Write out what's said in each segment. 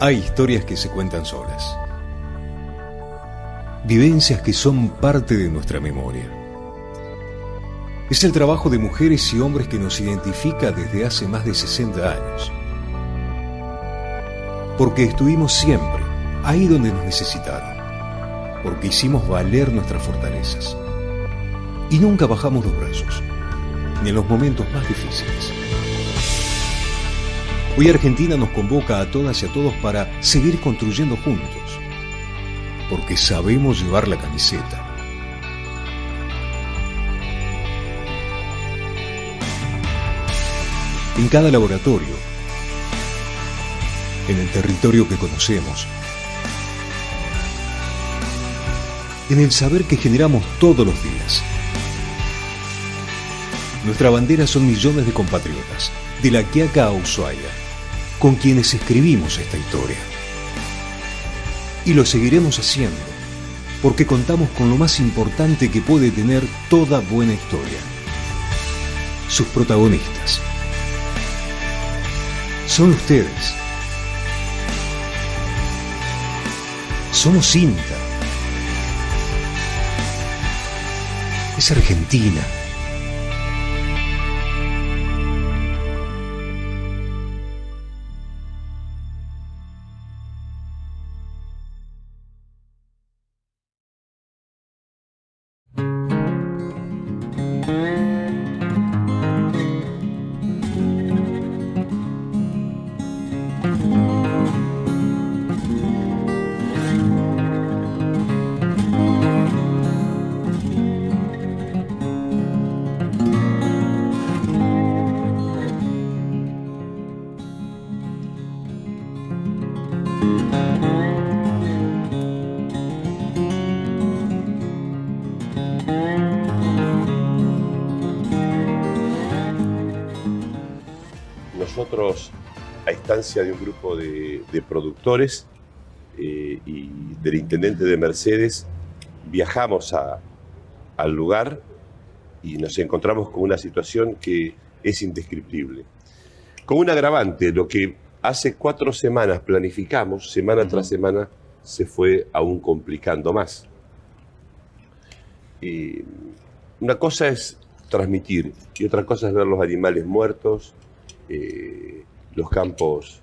Hay historias que se cuentan solas. Vivencias que son parte de nuestra memoria. Es el trabajo de mujeres y hombres que nos identifica desde hace más de 60 años. Porque estuvimos siempre ahí donde nos necesitaron. Porque hicimos valer nuestras fortalezas. Y nunca bajamos los brazos, ni en los momentos más difíciles. Hoy Argentina nos convoca a todas y a todos para seguir construyendo juntos, porque sabemos llevar la camiseta. En cada laboratorio, en el territorio que conocemos, en el saber que generamos todos los días. Nuestra bandera son millones de compatriotas, de La Quiaca a Ushuaia, con quienes escribimos esta historia. Y lo seguiremos haciendo, porque contamos con lo más importante que puede tener toda buena historia: sus protagonistas. Son ustedes. Somos INTA. Es Argentina. Nosotros, a instancia de un grupo de productores y del intendente de Mercedes, viajamos al lugar y nos encontramos con una situación que es indescriptible. Con un agravante, lo que hace 4 semanas planificamos, semana tras semana, se fue aún complicando más. Una cosa es transmitir y otra cosa es ver los animales muertos, los campos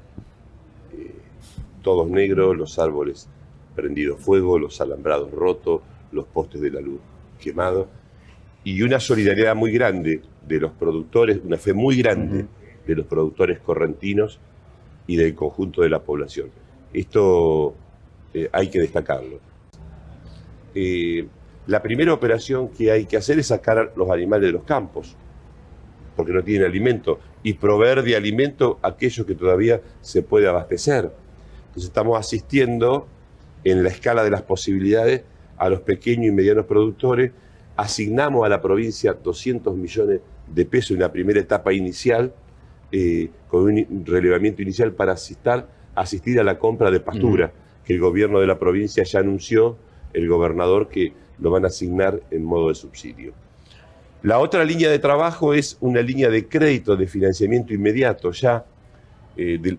todos negros, los árboles prendidos fuego, los alambrados rotos, los postes de la luz quemados, y una solidaridad muy grande de los productores, una fe muy grande de los productores correntinos y del conjunto de la población. Esto hay que destacarlo. La primera operación que hay que hacer es sacar los animales de los campos, porque no tienen alimento, y proveer de alimento a aquellos que todavía se puede abastecer. Entonces estamos asistiendo en la escala de las posibilidades a los pequeños y medianos productores. Asignamos a la provincia 200 millones de pesos en la primera etapa inicial, con un relevamiento inicial para asistir a la compra de pastura, que el gobierno de la provincia ya anunció, el gobernador, que lo van a asignar en modo de subsidio. La otra línea de trabajo es una línea de crédito de financiamiento inmediato, ya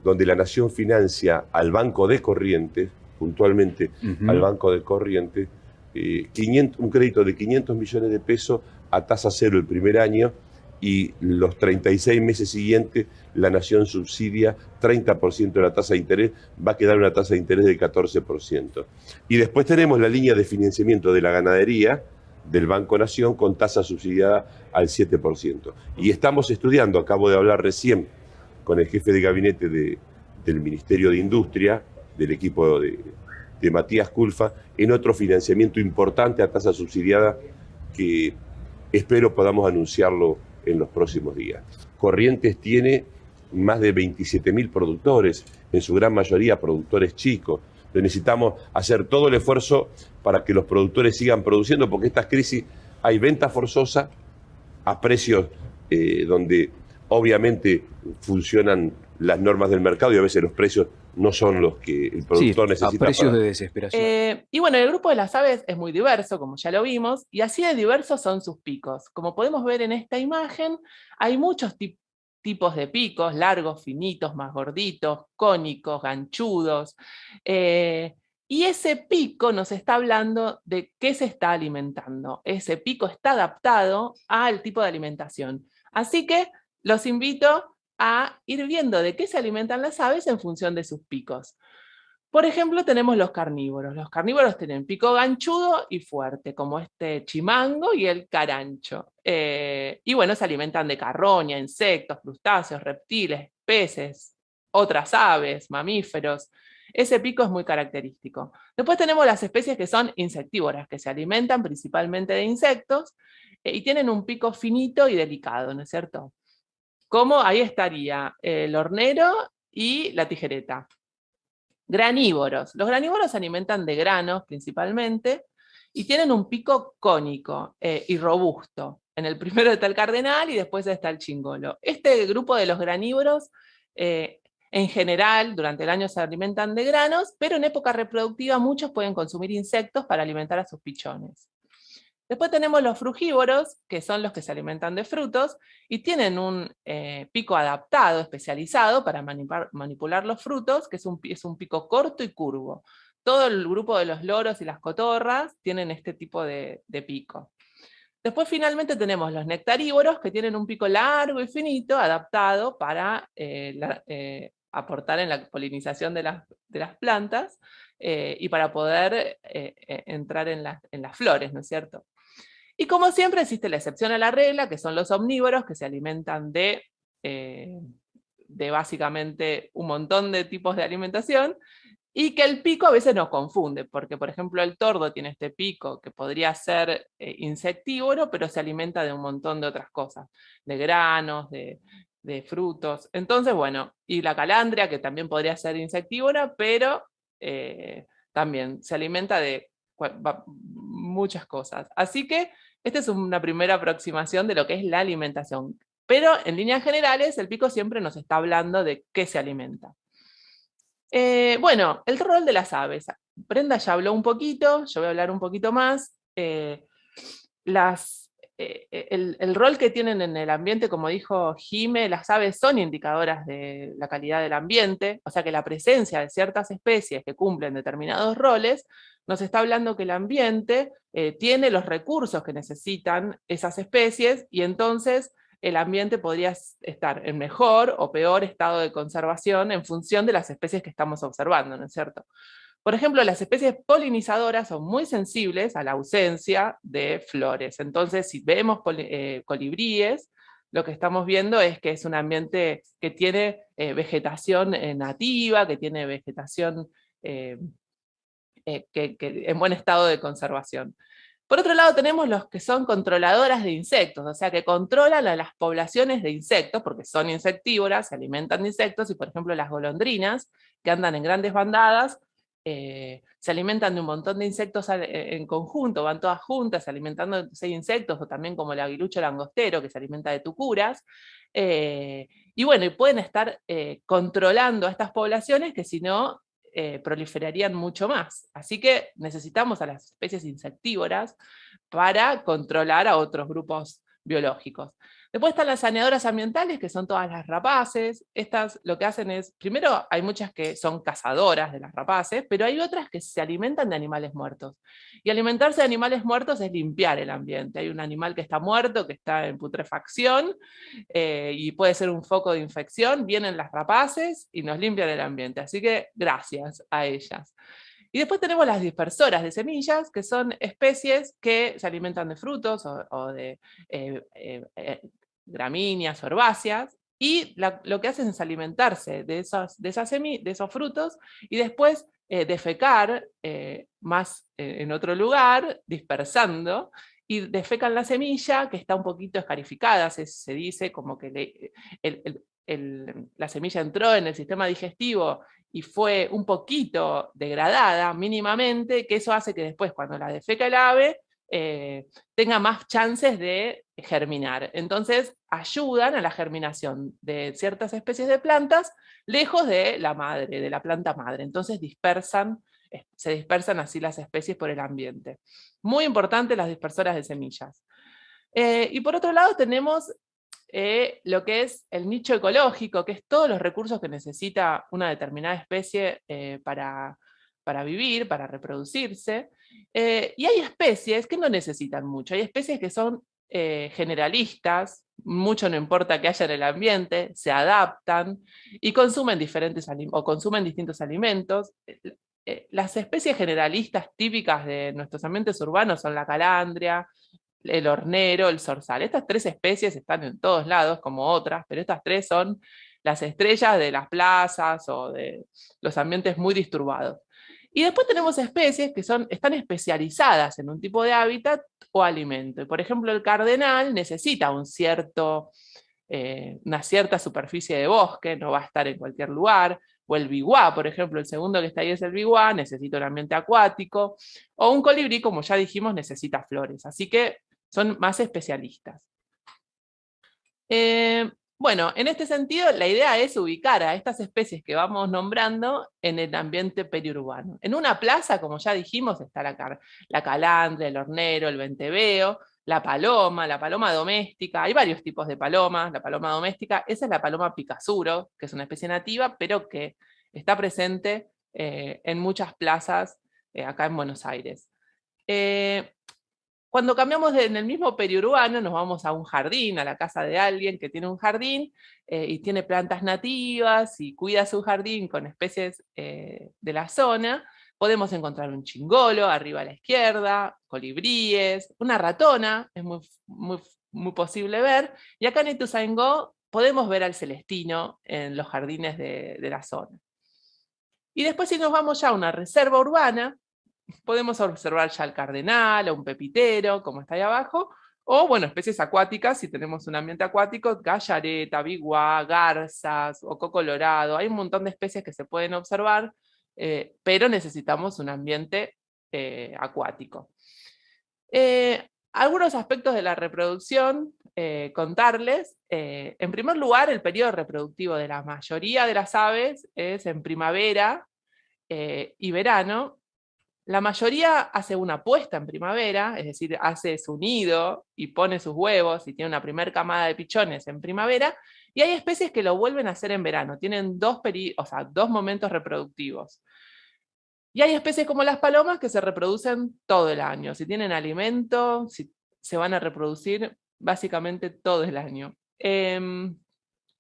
donde la Nación financia al Banco de Corrientes, puntualmente al Banco de Corrientes, un crédito de 500 millones de pesos a tasa cero el primer año, y los 36 meses siguientes la Nación subsidia 30% de la tasa de interés, va a quedar una tasa de interés del 14%. Y después tenemos la línea de financiamiento de la ganadería, del Banco Nación, con tasa subsidiada al 7%. Y estamos estudiando, acabo de hablar recién con el jefe de gabinete del Ministerio de Industria, del equipo de Matías Culfa, en otro financiamiento importante a tasa subsidiada que espero podamos anunciarlo en los próximos días. Corrientes tiene más de 27.000 productores, en su gran mayoría productores chicos. Necesitamos hacer todo el esfuerzo para que los productores sigan produciendo, porque estas crisis hay venta forzosa a precios donde obviamente funcionan las normas del mercado y a veces los precios no son los que el productor necesita. A precios de desesperación. Y bueno, el grupo de las aves es muy diverso, como ya lo vimos, y así de diversos son sus picos. Como podemos ver en esta imagen, hay muchos tipos tipos de picos, largos, finitos, más gorditos, cónicos, ganchudos. Y ese pico nos está hablando de qué se está alimentando. Ese pico está adaptado al tipo de alimentación. Así que los invito a ir viendo de qué se alimentan las aves en función de sus picos. Por ejemplo, tenemos los carnívoros. Los carnívoros tienen pico ganchudo y fuerte, como este chimango y el carancho. Y bueno, se alimentan de carroña, insectos, crustáceos, reptiles, peces, otras aves, mamíferos. Ese pico es muy característico. Después tenemos las especies que son insectívoras, que se alimentan principalmente de insectos y tienen un pico finito y delicado, ¿no es cierto? Como ahí estaría el hornero y la tijereta. Granívoros. Los granívoros se alimentan de granos principalmente y tienen un pico cónico y robusto. En el primero está el cardenal y después está el chingolo. Este grupo de los granívoros en general durante el año se alimentan de granos, pero en época reproductiva muchos pueden consumir insectos para alimentar a sus pichones. Después tenemos los frugívoros, que son los que se alimentan de frutos, y tienen un pico adaptado, especializado, para manipular los frutos, que es un pico corto y curvo. Todo el grupo de los loros y las cotorras tienen este tipo de pico. Después finalmente tenemos los nectarívoros, que tienen un pico largo y finito, adaptado para aportar en la polinización de las plantas, y para poder entrar en las flores, ¿no es cierto? Y como siempre existe la excepción a la regla, que son los omnívoros, que se alimentan de básicamente un montón de tipos de alimentación, y que el pico a veces nos confunde, porque por ejemplo el tordo tiene este pico que podría ser insectívoro, pero se alimenta de un montón de otras cosas, de granos, de frutos. Entonces, bueno, y la calandria, que también podría ser insectívora, pero también se alimenta de muchas cosas. Así que esta es una primera aproximación de lo que es la alimentación. Pero en líneas generales, el pico siempre nos está hablando de qué se alimenta. Bueno, el rol de las aves. Brenda ya habló un poquito, yo voy a hablar un poquito más. El rol que tienen en el ambiente, como dijo Jime, las aves son indicadoras de la calidad del ambiente, o sea que la presencia de ciertas especies que cumplen determinados roles nos está hablando que el ambiente tiene los recursos que necesitan esas especies, y entonces el ambiente podría estar en mejor o peor estado de conservación en función de las especies que estamos observando, ¿no es cierto? Por ejemplo, las especies polinizadoras son muy sensibles a la ausencia de flores. Entonces, si vemos colibríes, lo que estamos viendo es que es un ambiente que tiene vegetación nativa, que tiene vegetación que en buen estado de conservación. Por otro lado tenemos los que son controladoras de insectos, o sea que controlan a las poblaciones de insectos, porque son insectívoras, se alimentan de insectos, y por ejemplo las golondrinas, que andan en grandes bandadas, se alimentan de un montón de insectos en conjunto, van todas juntas alimentando de insectos, o también como el aguilucho langostero, que se alimenta de tucuras, y bueno, y pueden estar controlando a estas poblaciones que si no proliferarían mucho más. Así que necesitamos a las especies insectívoras para controlar a otros grupos biológicos. Después están las saneadoras ambientales, que son todas las rapaces. Estas lo que hacen es, primero hay muchas que son cazadoras de las rapaces, pero hay otras que se alimentan de animales muertos. Y alimentarse de animales muertos es limpiar el ambiente. Hay un animal que está muerto, que está en putrefacción, y puede ser un foco de infección, vienen las rapaces y nos limpian el ambiente. Así que gracias a ellas. Y después tenemos las dispersoras de semillas, que son especies que se alimentan de frutos o de gramíneas o herbáceas, y lo que hacen es alimentarse de esos frutos y después defecar más en otro lugar, dispersando, y defecan la semilla que está un poquito escarificada, se dice como que la semilla entró en el sistema digestivo y fue un poquito degradada mínimamente, que eso hace que después cuando la defeca el ave tenga más chances de germinar. Entonces ayudan a la germinación de ciertas especies de plantas lejos de la madre, de la planta madre. Entonces se dispersan así las especies por el ambiente. Muy importante las dispersoras de semillas. Y por otro lado tenemos lo que es el nicho ecológico, que es todos los recursos que necesita una determinada especie para vivir, para reproducirse. Y hay especies que no necesitan mucho, hay especies que son generalistas, mucho no importa que haya en el ambiente, se adaptan y consumen consumen distintos alimentos. Las especies generalistas típicas de nuestros ambientes urbanos son la calandria, el hornero, el zorzal. Estas 3 especies están en todos lados, como otras, pero estas 3 son las estrellas de las plazas o de los ambientes muy disturbados. Y después tenemos especies que están especializadas en un tipo de hábitat o alimento. Y por ejemplo, el cardenal necesita una cierta superficie de bosque, no va a estar en cualquier lugar. O el biguá, por ejemplo, el segundo que está ahí es el biguá, necesita un ambiente acuático. O un colibrí, como ya dijimos, necesita flores. Así que son más especialistas. Bueno, en este sentido, la idea es ubicar a estas especies que vamos nombrando en el ambiente periurbano. En una plaza, como ya dijimos, está la calandria, el hornero, el venteveo, la paloma doméstica. Hay varios tipos de palomas. La paloma doméstica, esa es la paloma picasuro, que es una especie nativa, pero que está presente en muchas plazas acá en Buenos Aires. Cuando cambiamos en el mismo periurbano, nos vamos a un jardín, a la casa de alguien que tiene un jardín y tiene plantas nativas y cuida su jardín con especies de la zona. Podemos encontrar un chingolo arriba a la izquierda, colibríes, una ratona, es muy posible ver. Y acá en Ituzaingó podemos ver al celestino en los jardines de la zona. Y después si nos vamos ya a una reserva urbana, podemos observar ya el cardenal o un pepitero, como está ahí abajo, o bueno, especies acuáticas, si tenemos un ambiente acuático, gallareta, biguá, garzas, oco colorado, hay un montón de especies que se pueden observar, pero necesitamos un ambiente acuático. Algunos aspectos de la reproducción, contarles. En primer lugar, el periodo reproductivo de la mayoría de las aves es en primavera y verano. La mayoría hace una puesta en primavera, es decir, hace su nido y pone sus huevos y tiene una primer camada de pichones en primavera, y hay especies que lo vuelven a hacer en verano, tienen dos momentos reproductivos. Y hay especies como las palomas que se reproducen todo el año, si tienen alimento, se van a reproducir básicamente todo el año.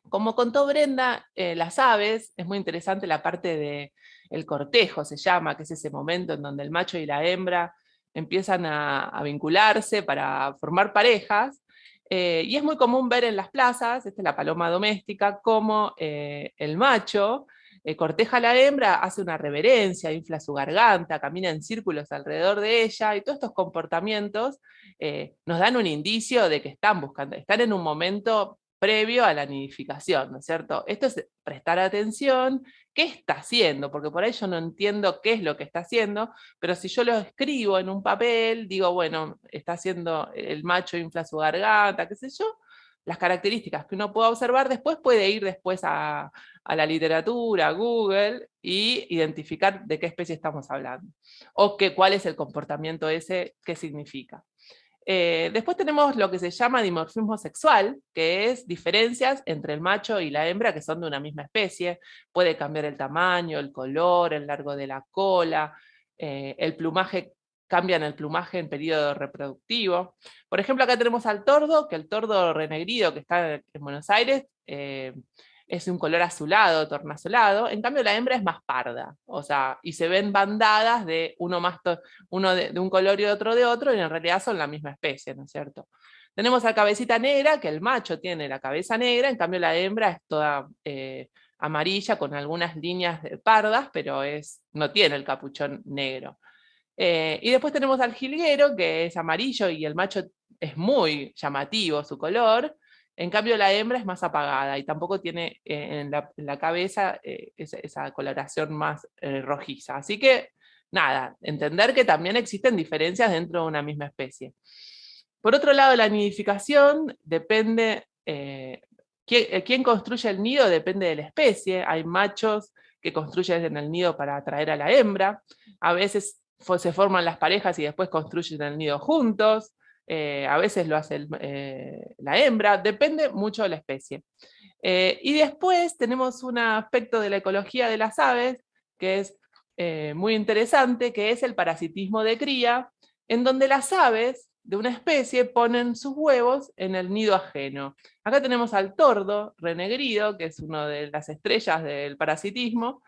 Como contó Brenda, las aves, es muy interesante la parte del cortejo, se llama, que es ese momento en donde el macho y la hembra empiezan a vincularse para formar parejas, y es muy común ver en las plazas, esta es la paloma doméstica, como el macho corteja a la hembra, hace una reverencia, infla su garganta, camina en círculos alrededor de ella, y todos estos comportamientos nos dan un indicio de que están en un momento previo a la nidificación, ¿no es cierto? Esto es prestar atención, ¿qué está haciendo? Porque por ahí yo no entiendo qué es lo que está haciendo, pero si yo lo escribo en un papel, digo, bueno, está haciendo, el macho infla su garganta, qué sé yo, las características que uno pueda observar, después puede ir después a la literatura, a Google, y identificar de qué especie estamos hablando, o cuál es el comportamiento ese, qué significa. Después tenemos lo que se llama dimorfismo sexual, que es diferencias entre el macho y la hembra que son de una misma especie. Puede cambiar el tamaño, el color, el largo de la cola, el plumaje, cambian el plumaje en periodo reproductivo. Por ejemplo, acá tenemos al tordo, que el tordo renegrido que está en Buenos Aires es un color azulado, tornasolado, en cambio la hembra es más parda, o sea, y se ven bandadas de uno de un color y otro de otro, y en realidad son la misma especie, ¿no es cierto? Tenemos a cabecita negra, que el macho tiene la cabeza negra, en cambio la hembra es toda amarilla con algunas líneas pardas, pero no tiene el capuchón negro. Y después tenemos al jilguero, que es amarillo y el macho es muy llamativo su color, en cambio la hembra es más apagada y tampoco tiene en la cabeza esa coloración más rojiza. Así que, nada, entender que también existen diferencias dentro de una misma especie. Por otro lado, la nidificación depende, quién construye el nido depende de la especie. Hay machos que construyen en el nido para atraer a la hembra, a veces se forman las parejas y después construyen el nido juntos. a veces lo hace la hembra, depende mucho de la especie. Y después tenemos un aspecto de la ecología de las aves, que es muy interesante, que es el parasitismo de cría, en donde las aves de una especie ponen sus huevos en el nido ajeno. Acá tenemos al tordo renegrido, que es una de las estrellas del parasitismo,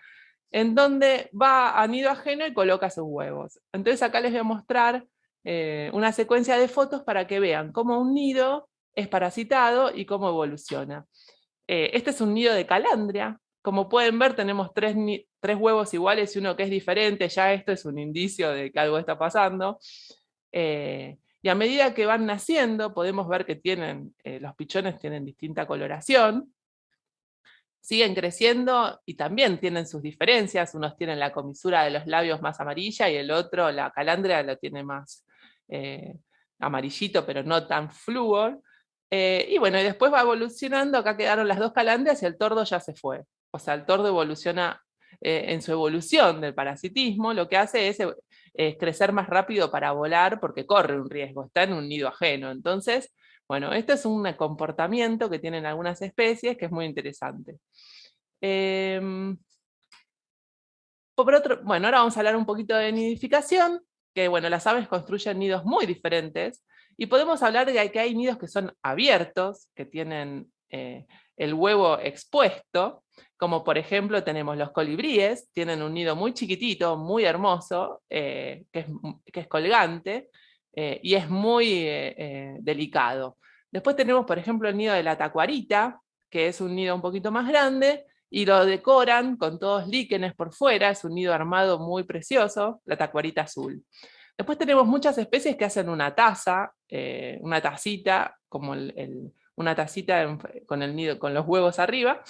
en donde va a nido ajeno y coloca sus huevos. Entonces acá les voy a mostrar una secuencia de fotos para que vean cómo un nido es parasitado y cómo evoluciona. Este es un nido de calandria. Como pueden ver, tenemos tres huevos iguales y uno que es diferente. Ya esto es un indicio de que algo está pasando. Y a medida que van naciendo, podemos ver que los pichones tienen distinta coloración. Siguen creciendo y también tienen sus diferencias. Unos tienen la comisura de los labios más amarilla y el otro, la calandria, lo tiene más amarillito, pero no tan flúor. Y bueno, y después va evolucionando. Acá quedaron las dos calandrias y el tordo ya se fue. O sea, el tordo evoluciona en su evolución del parasitismo, lo que hace es crecer más rápido para volar porque corre un riesgo, está en un nido ajeno. Entonces, bueno, este es un comportamiento que tienen algunas especies que es muy interesante. Bueno, ahora vamos a hablar un poquito de nidificación, que bueno, las aves construyen nidos muy diferentes, y podemos hablar de que hay nidos que son abiertos, que tienen el huevo expuesto, como por ejemplo tenemos los colibríes, tienen un nido muy chiquitito, muy hermoso, que es colgante, y es muy delicado. Después tenemos, por ejemplo, el nido de la tacuarita, que es un nido un poquito más grande, y lo decoran con todos líquenes por fuera, es un nido armado muy precioso, la tacuarita azul. Después tenemos muchas especies que hacen una taza, una tacita, como una tacita con el nido, con los huevos arriba,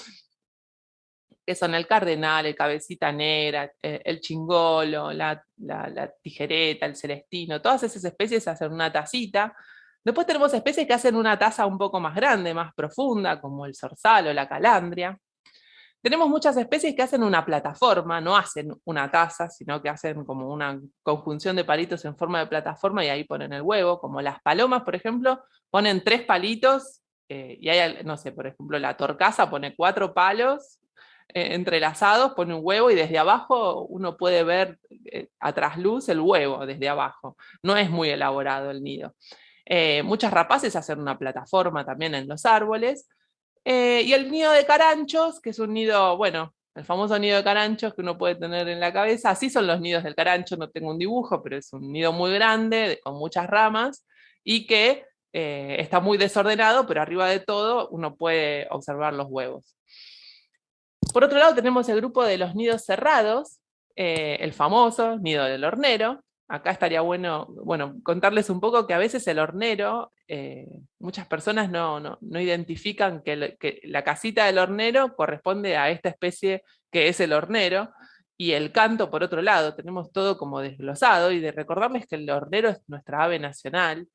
que son el cardenal, el cabecita negra, el chingolo, la tijereta, el celestino, todas esas especies hacen una tacita. Después tenemos especies que hacen una taza un poco más grande, más profunda, como el zorzal o la calandria. Tenemos muchas especies que hacen una plataforma, no hacen una taza, sino que hacen como una conjunción de palitos en forma de plataforma y ahí ponen el huevo, como las palomas, por ejemplo, ponen 3 palitos, y hay, no sé, por ejemplo, la torcaza pone 4 palos entrelazados, pone un huevo y desde abajo uno puede ver a trasluz el huevo desde abajo. No es muy elaborado el nido. Muchas rapaces hacen una plataforma también en los árboles. Y el nido de caranchos, que es un nido, bueno, el famoso nido de caranchos que uno puede tener en la cabeza. Así son los nidos del carancho, no tengo un dibujo, pero es un nido muy grande, con muchas ramas, y que está muy desordenado, pero arriba de todo uno puede observar los huevos. Por otro lado tenemos el grupo de los nidos cerrados, el famoso nido del hornero. Acá estaría bueno contarles un poco que a veces el hornero, muchas personas no identifican que la casita del hornero corresponde a esta especie que es el hornero, y el canto por otro lado, tenemos todo como desglosado, y de recordarles que el hornero es nuestra ave nacional,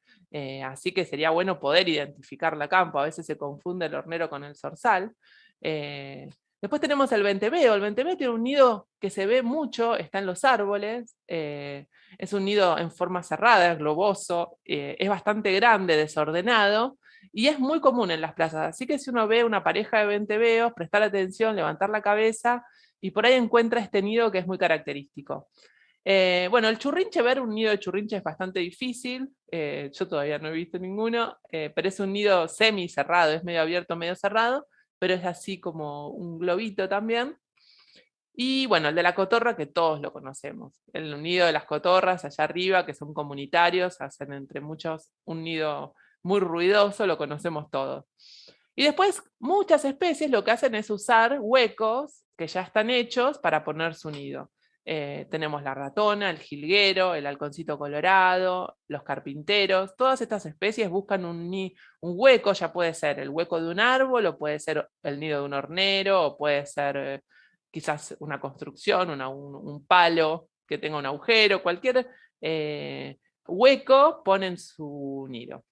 así que sería bueno poder identificarla a campo. A veces se confunde el hornero con el zorzal. Después tenemos el venteveo. El venteveo tiene un nido que se ve mucho, está en los árboles, es un nido en forma cerrada, globoso, es bastante grande, desordenado, y es muy común en las plazas. Así que si uno ve una pareja de venteveos, prestar atención, levantar la cabeza, y por ahí encuentra este nido que es muy característico. Bueno, el churrinche, ver un nido de churrinche es bastante difícil, yo todavía no he visto ninguno, pero es un nido semi cerrado, es medio abierto, medio cerrado, pero es así como un globito también. Y bueno, el de la cotorra, que todos lo conocemos. El nido de las cotorras allá arriba, que son comunitarios, hacen entre muchos un nido muy ruidoso, lo conocemos todos. Y después muchas especies lo que hacen es usar huecos que ya están hechos para poner su nido. Tenemos la ratona, el jilguero, el halconcito colorado, los carpinteros. Todas estas especies buscan un hueco, ya puede ser el hueco de un árbol, o puede ser el nido de un hornero, o puede ser quizás una construcción, un palo que tenga un agujero, cualquier hueco ponen su nido.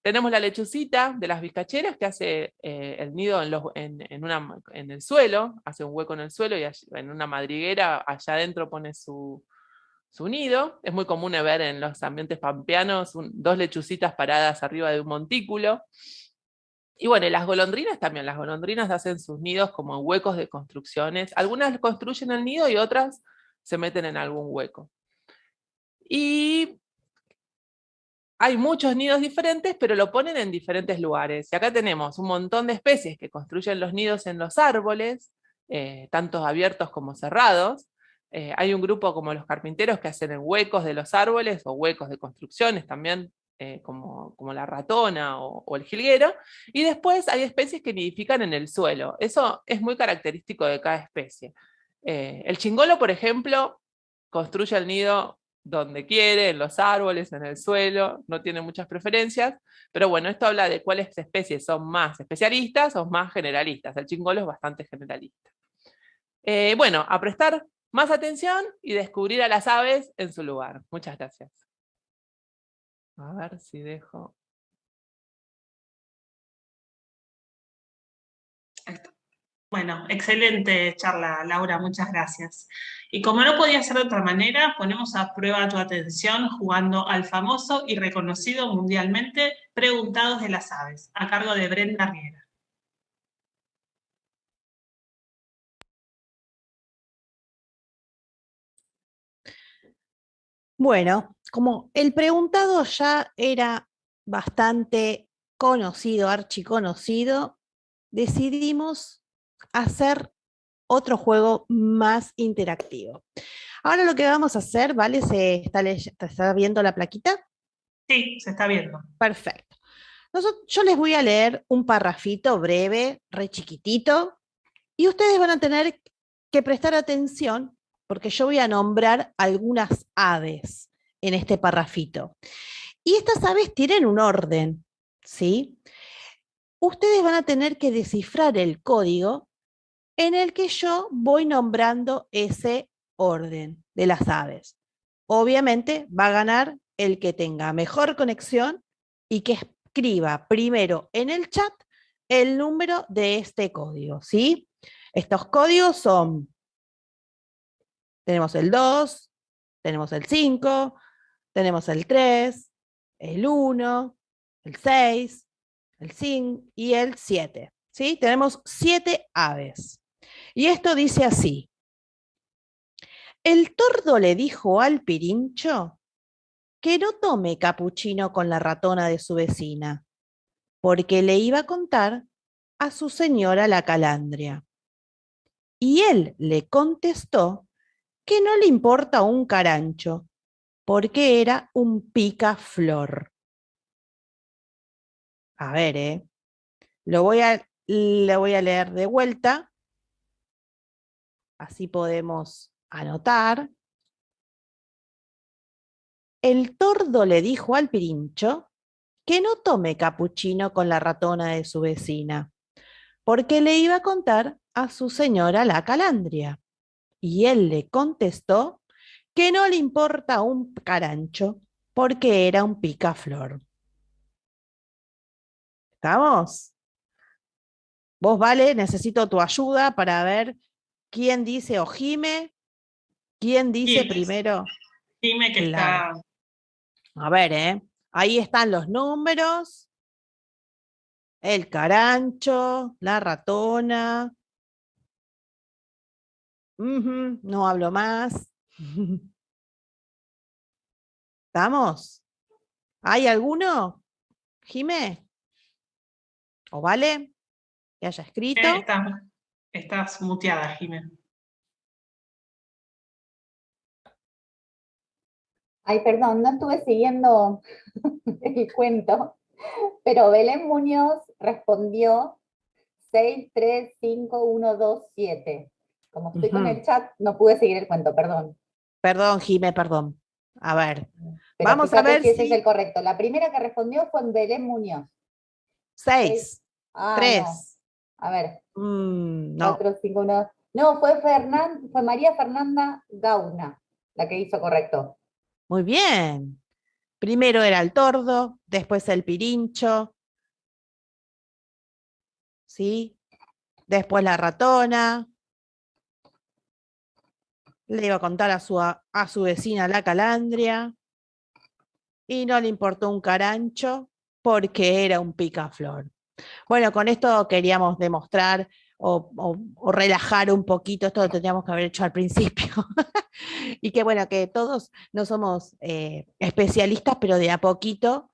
Tenemos la lechucita de las vizcacheras que hace el nido en el suelo, hace un hueco en el suelo y en una madriguera allá adentro pone su su nido. Es muy común ver en los ambientes pampeanos dos lechucitas paradas arriba de un montículo. Y bueno, y las golondrinas también, las golondrinas hacen sus nidos como en huecos de construcciones. Algunas construyen el nido y otras se meten en algún hueco. Y hay muchos nidos diferentes, pero lo ponen en diferentes lugares. Y acá tenemos un montón de especies que construyen los nidos en los árboles, tanto abiertos como cerrados. Hay un grupo como los carpinteros que hacen en huecos de los árboles o huecos de construcciones también, como la ratona o el jilguero. Y después hay especies que nidifican en el suelo. Eso es muy característico de cada especie. El chingolo, por ejemplo, construye el nido donde quiere, en los árboles, en el suelo, no tiene muchas preferencias, pero bueno, esto habla de cuáles especies son más especialistas o más generalistas. El chingolo es bastante generalista. Bueno, a prestar más atención y descubrir a las aves en su lugar. Muchas gracias. A ver si dejo... Bueno, excelente charla, Laura, muchas gracias. Y como no podía ser de otra manera, ponemos a prueba tu atención jugando al famoso y reconocido mundialmente Preguntados de las Aves, a cargo de Brenda Riera. Bueno, como el preguntado ya era bastante conocido, archiconocido, decidimos hacer otro juego más interactivo. Ahora lo que vamos a hacer, ¿vale? ¿Se está viendo la plaquita? Sí, se está viendo. Perfecto. Yo les voy a leer un parrafito breve, re chiquitito, y ustedes van a tener que prestar atención porque yo voy a nombrar algunas aves en este parrafito. Y estas aves tienen un orden, ¿sí? Ustedes van a tener que descifrar el código en el que yo voy nombrando ese orden de las aves. Obviamente va a ganar el que tenga mejor conexión y que escriba primero en el chat el número de este código, ¿sí? Estos códigos son, tenemos el 2, tenemos el 5, tenemos el 3, el 1, el 6, el 5 y el 7, ¿sí? Tenemos 7 aves. Y esto dice así. El tordo le dijo al pirincho que no tome capuchino con la ratona de su vecina, porque le iba a contar a su señora la calandria. Y él le contestó que no le importa un carancho, porque era un picaflor. A ver, lo voy a leer de vuelta, así podemos anotar. El tordo le dijo al pirincho que no tome capuchino con la ratona de su vecina, porque le iba a contar a su señora la calandria. Y él le contestó que no le importa un carancho, porque era un picaflor. ¿Estamos? Vos, Vale, necesito tu ayuda para ver quién dice o Jime, quién dice primero. Jime que claro. está... A ver, ahí están los números. El carancho, la ratona. No hablo más. ¿Estamos? ¿Hay alguno? ¿Jime? ¿O Vale? Que haya escrito. Estás muteada, Jime. Ay, perdón, no estuve siguiendo el cuento, pero Belén Muñoz respondió 635127. Como estoy con el chat, no pude seguir el cuento, perdón. Perdón, Jime, perdón. A ver, pero vamos a ver si ese es el correcto. La primera que respondió fue Belén Muñoz. 6, 3. No. A ver. No. 4, 5, 1. No, fue María Fernanda Gauna la que hizo correcto. Muy bien. Primero era el tordo, después el pirincho, ¿sí? Después la ratona, le iba a contar a su vecina la calandria, y no le importó un carancho porque era un picaflor. Bueno, con esto queríamos demostrar o relajar un poquito, esto lo tendríamos que haber hecho al principio. Y que bueno, que todos no somos especialistas, pero de a poquito,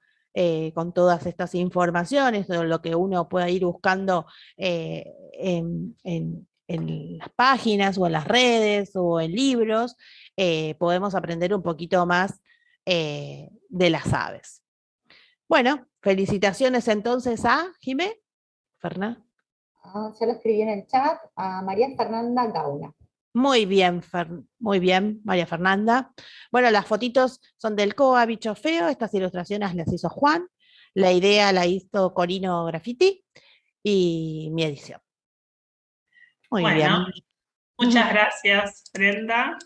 con todas estas informaciones, o lo que uno pueda ir buscando en las páginas o en las redes o en libros, podemos aprender un poquito más de las aves. Bueno, felicitaciones entonces a Jimé, Fernanda. Yo lo escribí en el chat a María Fernanda Gauna. Muy bien, muy bien, María Fernanda. Bueno, las fotitos son del COA Bicho Feo, estas ilustraciones las hizo Juan, la idea la hizo Corino Graffiti y mi edición. Muy bien. Muchas gracias, Brenda.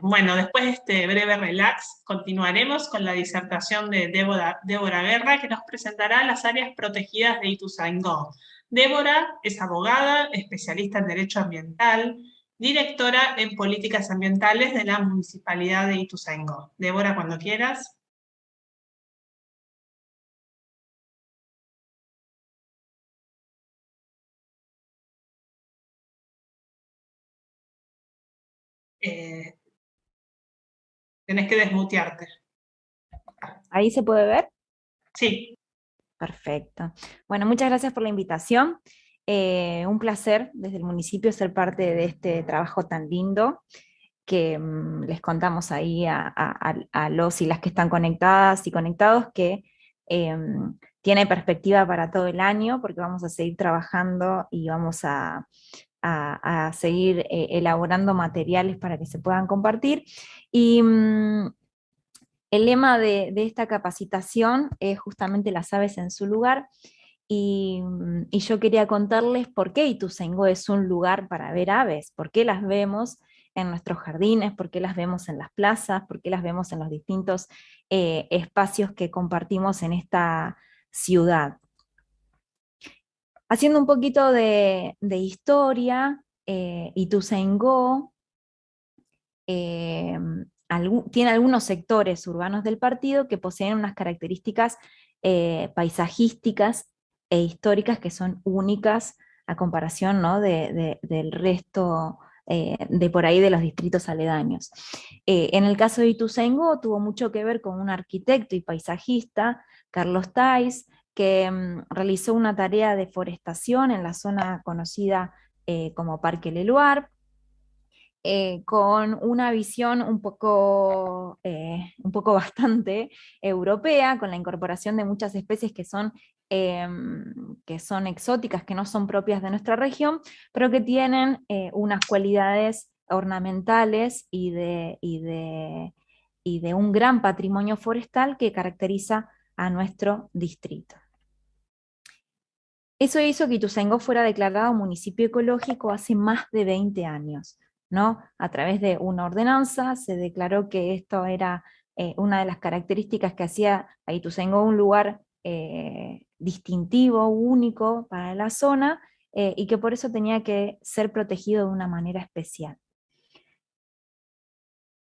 Bueno, después de este breve relax, continuaremos con la disertación de Débora Guerra, que nos presentará las áreas protegidas de Ituzaingó. Débora es abogada, especialista en Derecho Ambiental, directora en Políticas Ambientales de la Municipalidad de Ituzaingó. Débora, cuando quieras. Tenés que desmutearte. ¿Ahí se puede ver? Sí. Perfecto. Bueno, muchas gracias por la invitación. Un placer desde el municipio ser parte de este trabajo tan lindo que les contamos ahí a los y las que están conectadas y conectados, que tiene perspectiva para todo el año, porque vamos a seguir trabajando y vamos a seguir elaborando materiales para que se puedan compartir. Y el lema de esta capacitación es justamente las aves en su lugar, y yo quería contarles por qué Ituzaingó es un lugar para ver aves, por qué las vemos en nuestros jardines, por qué las vemos en las plazas, por qué las vemos en los distintos espacios que compartimos en esta ciudad. Haciendo un poquito de historia, Ituzaingó tiene algunos sectores urbanos del partido que poseen unas características paisajísticas e históricas que son únicas a comparación, ¿no?, del resto de por ahí de los distritos aledaños. En el caso de Ituzaingó tuvo mucho que ver con un arquitecto y paisajista, Carlos Tais, que realizó una tarea de forestación en la zona conocida como Parque Leluar, con una visión un poco bastante europea, con la incorporación de muchas especies que son exóticas, que no son propias de nuestra región, pero que tienen unas cualidades ornamentales y de un gran patrimonio forestal que caracteriza a nuestro distrito. Eso hizo que Ituzaingó fuera declarado municipio ecológico hace más de 20 años. ¿No? A través de una ordenanza se declaró que esto era una de las características que hacía a Ituzaingó un lugar distintivo, único para la zona, y que por eso tenía que ser protegido de una manera especial.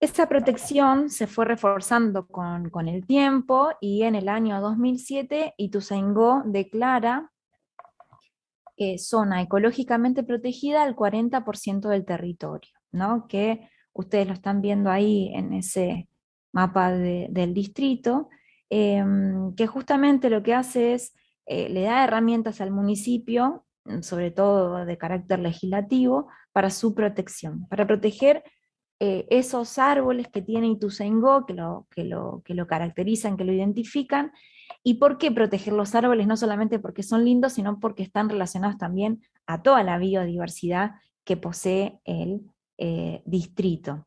Esa protección se fue reforzando con el tiempo, y en el año 2007 Ituzaingó declara zona ecológicamente protegida al 40% del territorio, ¿no? Que ustedes lo están viendo ahí en ese mapa del distrito, que justamente lo que hace es, le da herramientas al municipio, sobre todo de carácter legislativo, para su protección, para proteger esos árboles que tiene Ituzaingó, que lo caracterizan, que lo identifican. ¿Y por qué proteger los árboles? No solamente porque son lindos, sino porque están relacionados también a toda la biodiversidad que posee el distrito.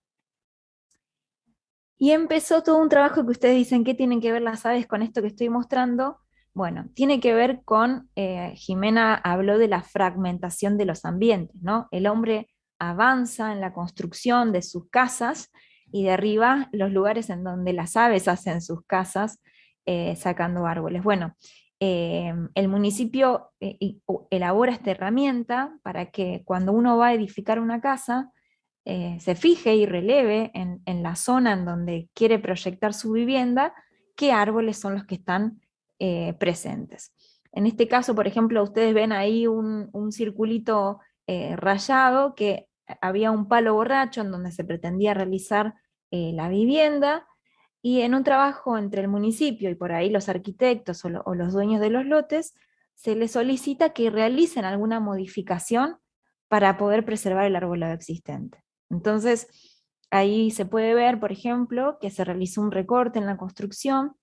Y empezó todo un trabajo que ustedes dicen, ¿qué tienen que ver las aves con esto que estoy mostrando? Bueno, tiene que ver con, Jimena habló de la fragmentación de los ambientes, ¿no? El hombre avanza en la construcción de sus casas y derriba los lugares en donde las aves hacen sus casas, sacando árboles. Bueno, el municipio elabora esta herramienta para que cuando uno va a edificar una casa, se fije y releve en la zona en donde quiere proyectar su vivienda, qué árboles son los que están presentes. En este caso, por ejemplo, ustedes ven ahí un circulito rayado, que había un palo borracho en donde se pretendía realizar la vivienda, y en un trabajo entre el municipio y por ahí los arquitectos o los dueños de los lotes, se les solicita que realicen alguna modificación para poder preservar el arbolado existente. Entonces, ahí se puede ver, por ejemplo, que se realizó un recorte en la construcción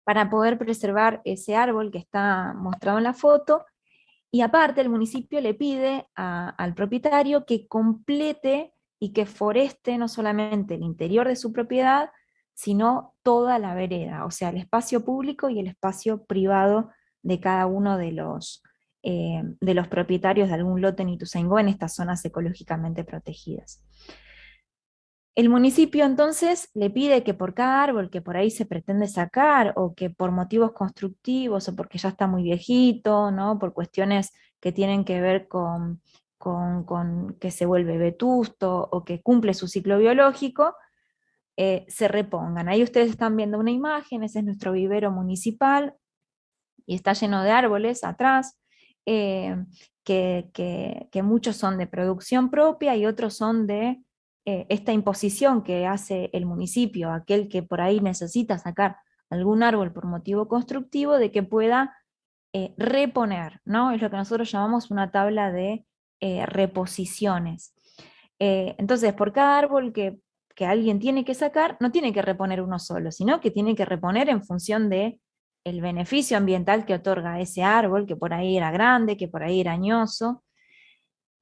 para poder preservar ese árbol que está mostrado en la foto, y aparte el municipio le pide al propietario que complete y que foreste no solamente el interior de su propiedad, sino toda la vereda, o sea, el espacio público y el espacio privado de cada uno de los propietarios de algún lote en Ituzaingó, en estas zonas ecológicamente protegidas. El municipio entonces le pide que por cada árbol que por ahí se pretende sacar, o que por motivos constructivos, o porque ya está muy viejito, ¿no?, por cuestiones que tienen que ver con que se vuelve vetusto o que cumple su ciclo biológico, se repongan. Ahí ustedes están viendo una imagen, ese es nuestro vivero municipal, y está lleno de árboles atrás, que muchos son de producción propia y otros son de esta imposición que hace el municipio a aquel que por ahí necesita sacar algún árbol por motivo constructivo, de que pueda reponer, ¿no? Es lo que nosotros llamamos una tabla de reposiciones. Entonces, por cada árbol que alguien tiene que sacar, no tiene que reponer uno solo, sino que tiene que reponer en función de el beneficio ambiental que otorga ese árbol, que por ahí era grande, que por ahí era añoso,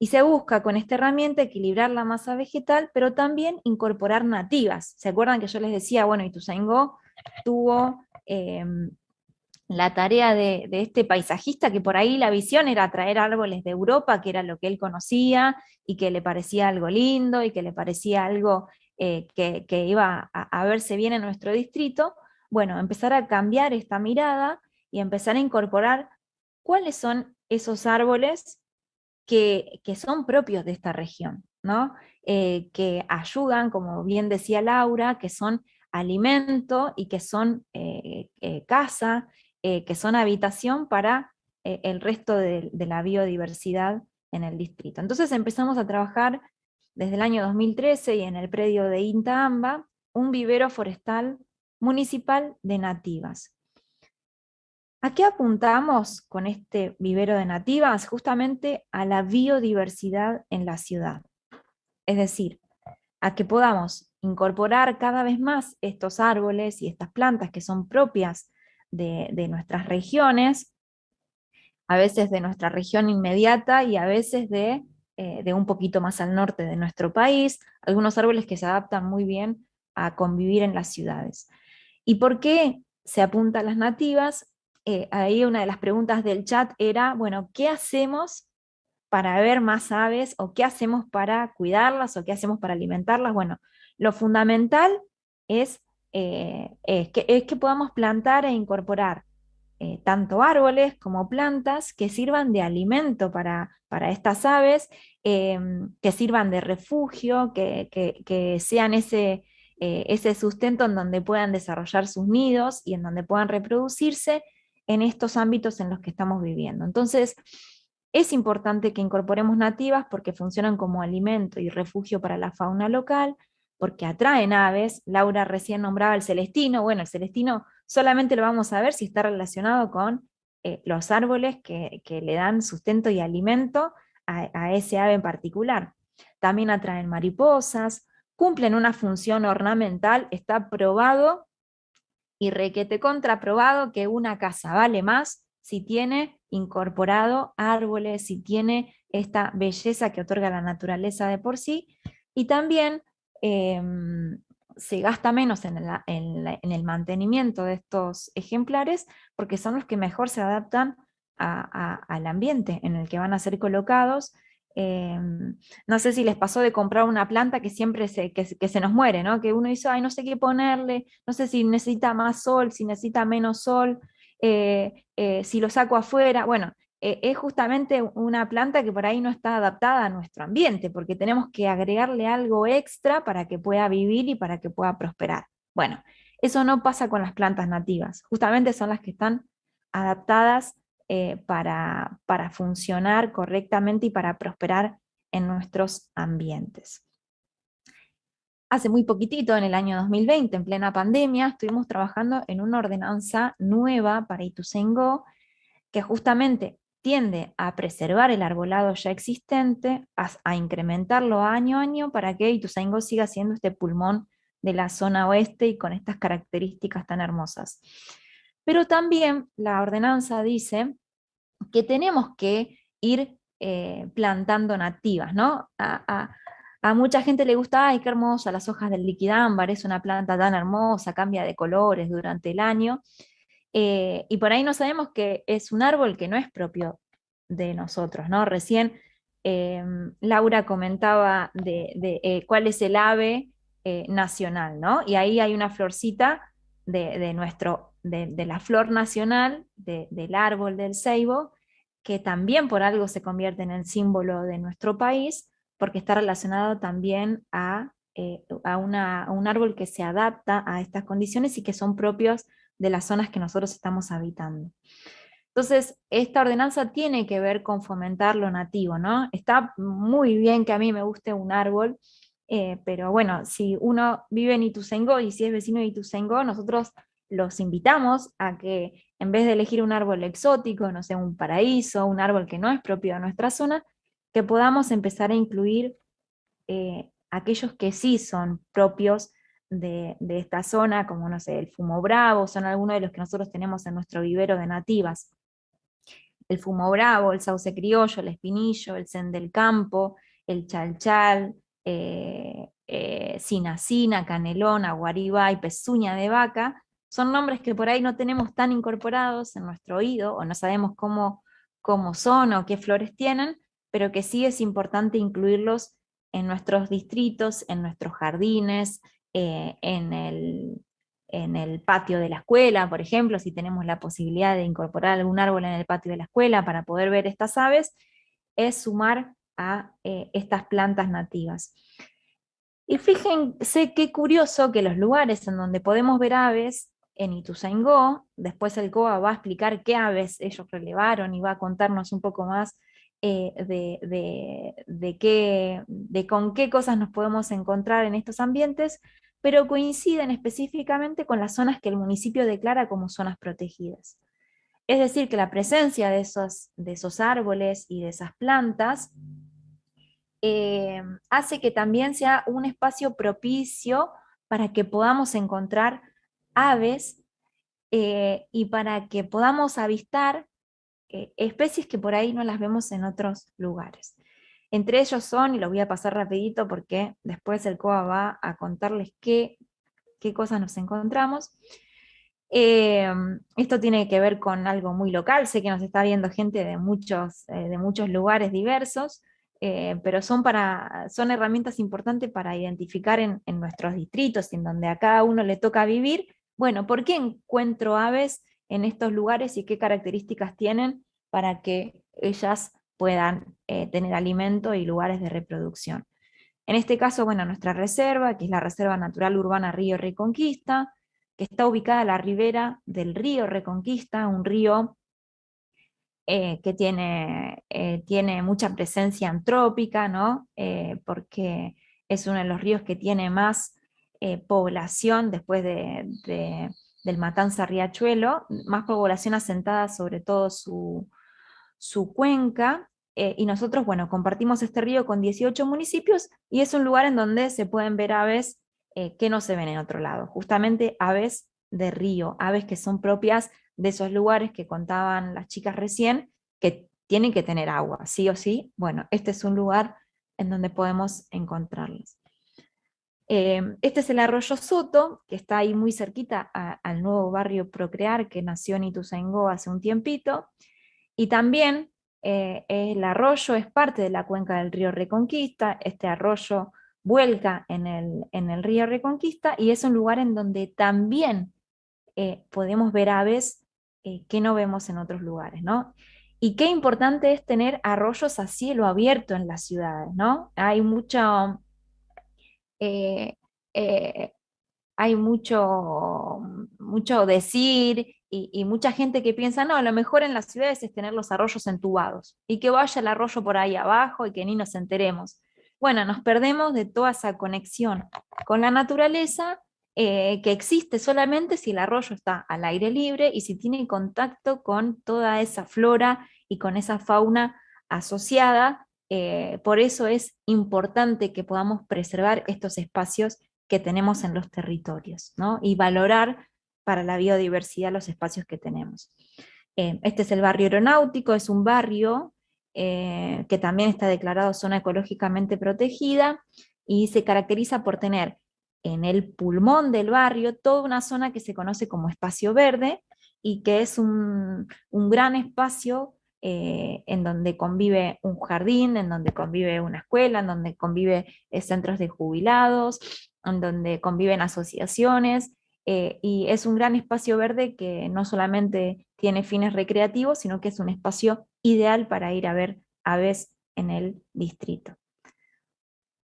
y se busca con esta herramienta equilibrar la masa vegetal, pero también incorporar nativas. ¿Se acuerdan que yo les decía, bueno, Ituzaingó tuvo la tarea de este paisajista, que por ahí la visión era traer árboles de Europa, que era lo que él conocía, y que le parecía algo lindo, y que le parecía algo que iba a verse bien en nuestro distrito? Bueno, empezar a cambiar esta mirada y empezar a incorporar cuáles son esos árboles que son propios de esta región, ¿no? Que ayudan, como bien decía Laura, que son alimento y que son casa, que son habitación para el resto de la biodiversidad en el distrito. Entonces empezamos a trabajar desde el año 2013 y en el predio de INTA AMBA, un vivero forestal municipal de nativas. ¿A qué apuntamos con este vivero de nativas? Justamente a la biodiversidad en la ciudad. Es decir, a que podamos incorporar cada vez más estos árboles y estas plantas que son propias de nuestras regiones, a veces de nuestra región inmediata y a veces de un poquito más al norte de nuestro país, algunos árboles que se adaptan muy bien a convivir en las ciudades. ¿Y por qué se apunta a las nativas? Ahí una de las preguntas del chat era, bueno, ¿qué hacemos para ver más aves? ¿O qué hacemos para cuidarlas? ¿O qué hacemos para alimentarlas? Bueno, lo fundamental es que podamos plantar e incorporar tanto árboles como plantas que sirvan de alimento para estas aves, que sirvan de refugio, que sean ese sustento en donde puedan desarrollar sus nidos y en donde puedan reproducirse en estos ámbitos en los que estamos viviendo. Entonces, es importante que incorporemos nativas porque funcionan como alimento y refugio para la fauna local, porque atraen aves. Laura recién nombraba el celestino. Bueno, el celestino solamente lo vamos a ver si está relacionado con los árboles que le dan sustento y alimento a ese ave en particular. También atraen mariposas, cumplen una función ornamental, está probado y requete contraprobado que una casa vale más si tiene incorporado árboles, si tiene esta belleza que otorga la naturaleza de por sí, y también se gasta menos en el mantenimiento de estos ejemplares, porque son los que mejor se adaptan al ambiente en el que van a ser colocados. No sé si les pasó de comprar una planta que siempre que se nos muere, ¿no? Que uno dice, ay, no sé qué ponerle, no sé si necesita más sol, si necesita menos sol, si lo saco afuera. Bueno, es justamente una planta que por ahí no está adaptada a nuestro ambiente, porque tenemos que agregarle algo extra para que pueda vivir y para que pueda prosperar. Bueno, eso no pasa con las plantas nativas, justamente son las que están adaptadas para funcionar correctamente y para prosperar en nuestros ambientes. Hace muy poquitito, en el año 2020, en plena pandemia, estuvimos trabajando en una ordenanza nueva para Ituzaingó, que justamente tiende a preservar el arbolado ya existente, a incrementarlo año a año para que Ituzaingó siga siendo este pulmón de la zona oeste y con estas características tan hermosas. Pero también la ordenanza dice que tenemos que ir plantando nativas, ¿no? A mucha gente le gusta, ay, qué hermosa, las hojas del liquidámbar, es una planta tan hermosa, cambia de colores durante el año, y por ahí no sabemos que es un árbol que no es propio de nosotros, ¿no? Recién Laura comentaba de cuál es el ave nacional, ¿no? Y ahí hay una florcita de la flor nacional, del árbol del ceibo, que también por algo se convierte en el símbolo de nuestro país, porque está relacionado también a un árbol que se adapta a estas condiciones y que son propios de las zonas que nosotros estamos habitando. Entonces, esta ordenanza tiene que ver con fomentar lo nativo, ¿no? Está muy bien que a mí me guste un árbol, pero bueno, si uno vive en Ituzaingó y si es vecino de Ituzaingó, nosotros los invitamos a que en vez de elegir un árbol exótico, no sé, un paraíso, un árbol que no es propio de nuestra zona, que podamos empezar a incluir aquellos que sí son propios de esta zona, como no sé, el fumo bravo, son algunos de los que nosotros tenemos en nuestro vivero de nativas. El fumo bravo, el sauce criollo, el espinillo, el sen del campo, el chalchal, cinacina, canelón, aguaribá y pezuña de vaca, son nombres que por ahí no tenemos tan incorporados en nuestro oído, o no sabemos cómo son o qué flores tienen, pero que sí es importante incluirlos en nuestros distritos, en nuestros jardines, en el patio de la escuela, por ejemplo, si tenemos la posibilidad de incorporar algún árbol en el patio de la escuela para poder ver estas aves, es sumar a estas plantas nativas. Y fíjense qué curioso que los lugares en donde podemos ver aves, en Ituzaingó, después el COA va a explicar qué aves ellos relevaron y va a contarnos un poco más de con qué cosas nos podemos encontrar en estos ambientes, pero coinciden específicamente con las zonas que el municipio declara como zonas protegidas. Es decir, que la presencia de esos árboles y de esas plantas hace que también sea un espacio propicio para que podamos encontrar aves y para que podamos avistar especies que por ahí no las vemos en otros lugares. Entre ellos son, y los voy a pasar rapidito porque después el COA va a contarles qué cosas nos encontramos. Esto tiene que ver con algo muy local, sé que nos está viendo gente de muchos lugares diversos, pero son herramientas importantes para identificar en nuestros distritos, en donde a cada uno le toca vivir, bueno, ¿por qué encuentro aves en estos lugares y qué características tienen para que ellas puedan tener alimento y lugares de reproducción? En este caso, bueno, nuestra reserva, que es la Reserva Natural Urbana Río Reconquista, que está ubicada a la ribera del río Reconquista, un río que tiene mucha presencia antrópica, ¿no? Porque es uno de los ríos que tiene más población después del Matanza Riachuelo, más población asentada sobre todo su cuenca, y nosotros, bueno, compartimos este río con 18 municipios, y es un lugar en donde se pueden ver aves que no se ven en otro lado, justamente aves de río, aves que son propias de esos lugares que contaban las chicas recién, que tienen que tener agua, sí o sí. Bueno, este es un lugar en donde podemos encontrarlas. Este es el arroyo Soto, que está ahí muy cerquita al nuevo barrio Procrear, que nació en Ituzaingó hace un tiempito, y también el arroyo es parte de la cuenca del río Reconquista. Este arroyo vuelca en el río Reconquista, y es un lugar en donde también podemos ver aves que no vemos en otros lugares, ¿no? Y qué importante es tener arroyos a cielo abierto en las ciudades, ¿no? Eh, eh, hay mucho decir y mucha gente que piensa, no, lo mejor en las ciudades es tener los arroyos entubados y que vaya el arroyo por ahí abajo y que ni nos enteremos. Bueno, nos perdemos de toda esa conexión con la naturaleza que existe solamente si el arroyo está al aire libre y si tiene contacto con toda esa flora y con esa fauna asociada. Por eso es importante que podamos preservar estos espacios que tenemos en los territorios, ¿no? Y valorar para la biodiversidad los espacios que tenemos. Este es el barrio aeronáutico, es un barrio que también está declarado zona ecológicamente protegida y se caracteriza por tener en el pulmón del barrio toda una zona que se conoce como espacio verde y que es un gran espacio en donde convive un jardín, en donde convive una escuela, en donde convive centros de jubilados, en donde conviven asociaciones, y es un gran espacio verde que no solamente tiene fines recreativos, sino que es un espacio ideal para ir a ver aves en el distrito.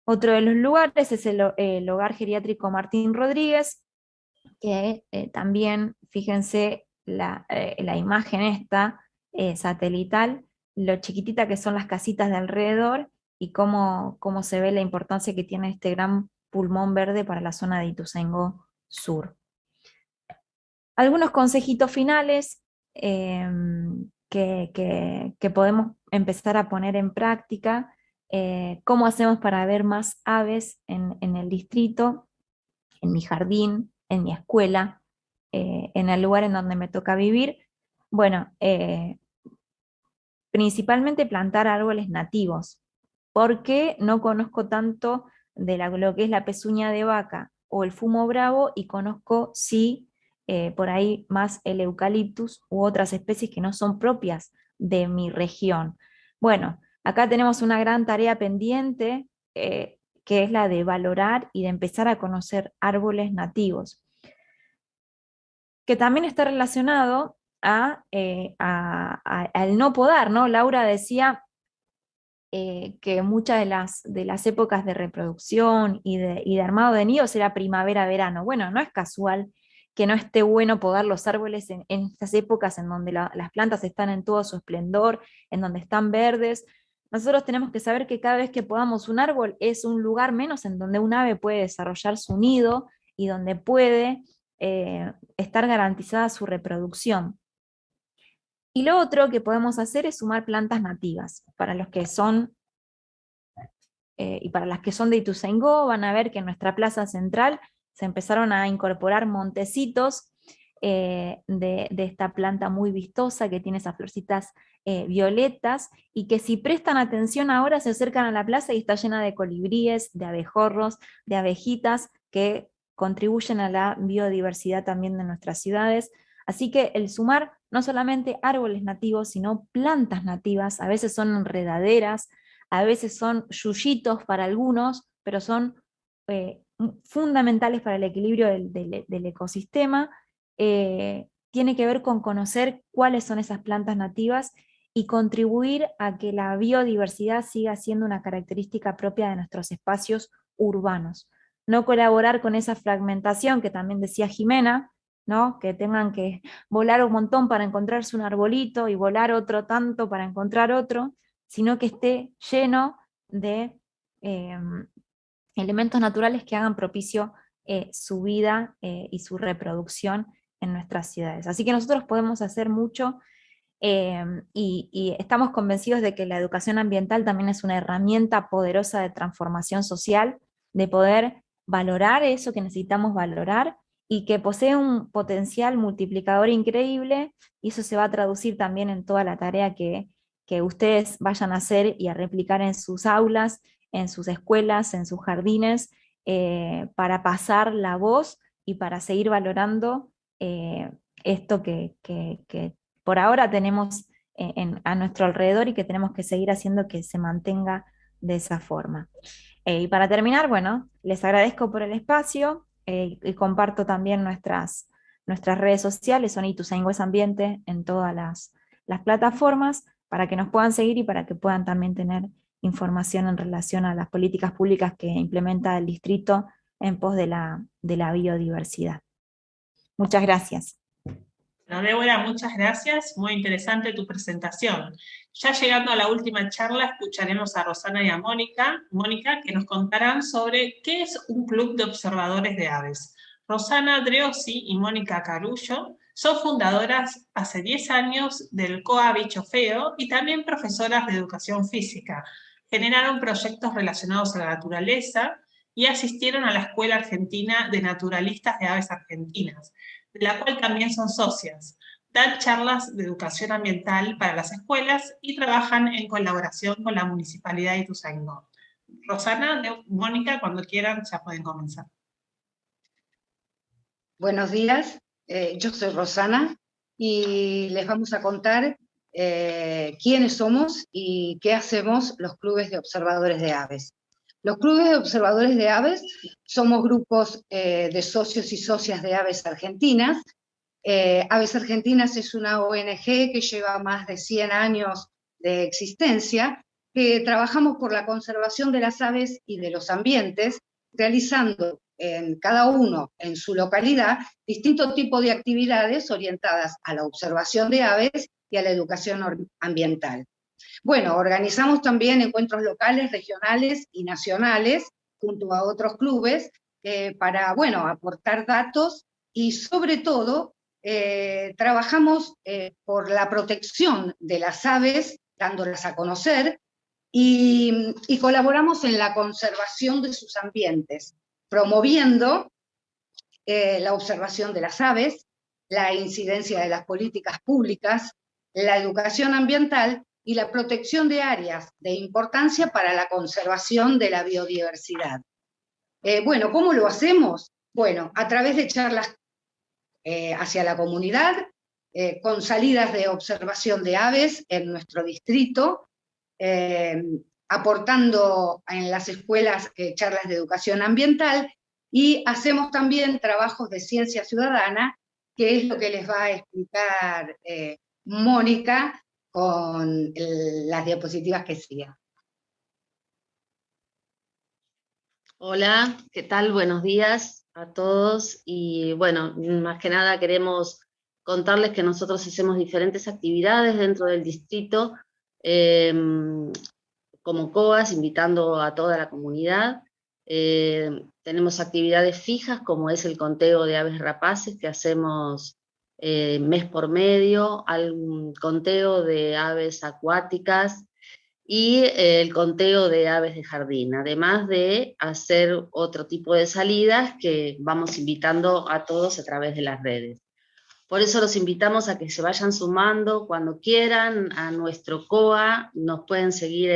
Otro de los lugares es el Hogar Geriátrico Martín Rodríguez, que también, fíjense la imagen esta satelital, lo chiquitita que son las casitas de alrededor y cómo se ve la importancia que tiene este gran pulmón verde para la zona de Ituzaingó Sur. Algunos consejitos finales que podemos empezar a poner en práctica. ¿Cómo hacemos para ver más aves en el distrito, en mi jardín, en mi escuela, en el lugar en donde me toca vivir? Bueno, principalmente plantar árboles nativos, porque no conozco tanto de lo que es la pezuña de vaca o el fumo bravo, y conozco sí por ahí más el eucaliptus u otras especies que no son propias de mi región. Bueno, acá tenemos una gran tarea pendiente, que es la de valorar y de empezar a conocer árboles nativos, que también está relacionado al no podar, ¿no? Laura decía que muchas de las épocas de reproducción y de armado de nidos era primavera-verano. Bueno, no es casual que no esté bueno podar los árboles en estas épocas en donde las plantas están en todo su esplendor, en donde están verdes. Nosotros tenemos que saber que cada vez que podamos un árbol es un lugar menos en donde un ave puede desarrollar su nido y donde puede estar garantizada su reproducción. Y lo otro que podemos hacer es sumar plantas nativas. Para los que son, y para las que son de Ituzaingó, van a ver que en nuestra plaza central se empezaron a incorporar montecitos de esta planta muy vistosa que tiene esas florcitas violetas, y que si prestan atención ahora se acercan a la plaza y está llena de colibríes, de abejorros, de abejitas que contribuyen a la biodiversidad también de nuestras ciudades. Así que el sumar no solamente árboles nativos, sino plantas nativas, a veces son enredaderas, a veces son yuyitos para algunos, pero son fundamentales para el equilibrio del ecosistema. Tiene que ver con conocer cuáles son esas plantas nativas y contribuir a que la biodiversidad siga siendo una característica propia de nuestros espacios urbanos. No colaborar con esa fragmentación que también decía Jimena, ¿no? Que tengan que volar un montón para encontrarse un arbolito y volar otro tanto para encontrar otro, sino que esté lleno de elementos naturales que hagan propicio su vida y su reproducción en nuestras ciudades. Así que nosotros podemos hacer mucho y estamos convencidos de que la educación ambiental también es una herramienta poderosa de transformación social, de poder valorar eso que necesitamos valorar, y que posee un potencial multiplicador increíble, y eso se va a traducir también en toda la tarea que ustedes vayan a hacer y a replicar en sus aulas, en sus escuelas, en sus jardines, para pasar la voz y para seguir valorando esto que por ahora tenemos a nuestro alrededor y que tenemos que seguir haciendo que se mantenga de esa forma. Y para terminar, bueno, les agradezco por el espacio y comparto también nuestras redes sociales, son Ituzaingó es Ambiente en todas las plataformas, para que nos puedan seguir y para que puedan también tener información en relación a las políticas públicas que implementa el distrito en pos de la biodiversidad. Muchas gracias. No, Débora, muchas gracias. Muy interesante tu presentación. Ya llegando a la última charla, escucharemos a Rosana y a Mónica, que nos contarán sobre qué es un club de observadores de aves. Rosana Dreossi y Mónica Carullo son fundadoras hace 10 años del COA Bicho Feo y también profesoras de educación física. Generaron proyectos relacionados a la naturaleza y asistieron a la Escuela Argentina de Naturalistas de Aves Argentinas, de la cual también son socias. Dan charlas de educación ambiental para las escuelas y trabajan en colaboración con la Municipalidad de Ituzaingó. Rosana, Mónica, cuando quieran ya pueden comenzar. Buenos días, yo soy Rosana y les vamos a contar quiénes somos y qué hacemos los clubes de observadores de aves. Los clubes de observadores de aves somos grupos de socios y socias de Aves Argentinas. Aves Argentinas es una ONG que lleva más de 100 años de existencia, que trabajamos por la conservación de las aves y de los ambientes, realizando en cada uno en su localidad distintos tipos de actividades orientadas a la observación de aves y a la educación ambiental. Bueno, organizamos también encuentros locales, regionales y nacionales, junto a otros clubes, para, bueno, aportar datos y sobre todo trabajamos por la protección de las aves, dándolas a conocer, y colaboramos en la conservación de sus ambientes, promoviendo la observación de las aves, la incidencia de las políticas públicas, la educación ambiental y la protección de áreas de importancia para la conservación de la biodiversidad. Bueno, ¿cómo lo hacemos? Bueno, a través de charlas hacia la comunidad, con salidas de observación de aves en nuestro distrito, aportando en las escuelas charlas de educación ambiental, y hacemos también trabajos de ciencia ciudadana, que es lo que les va a explicar Mónica con las diapositivas que siguen. Hola, ¿qué tal? Buenos días a todos. Y bueno, más que nada queremos contarles que nosotros hacemos diferentes actividades dentro del distrito, como COAS, invitando a toda la comunidad. Tenemos actividades fijas, como es el conteo de aves rapaces, que hacemos mes por medio, algún conteo de aves acuáticas y el conteo de aves de jardín, además de hacer otro tipo de salidas que vamos invitando a todos a través de las redes. Por eso los invitamos a que se vayan sumando cuando quieran a nuestro COA. Nos pueden seguir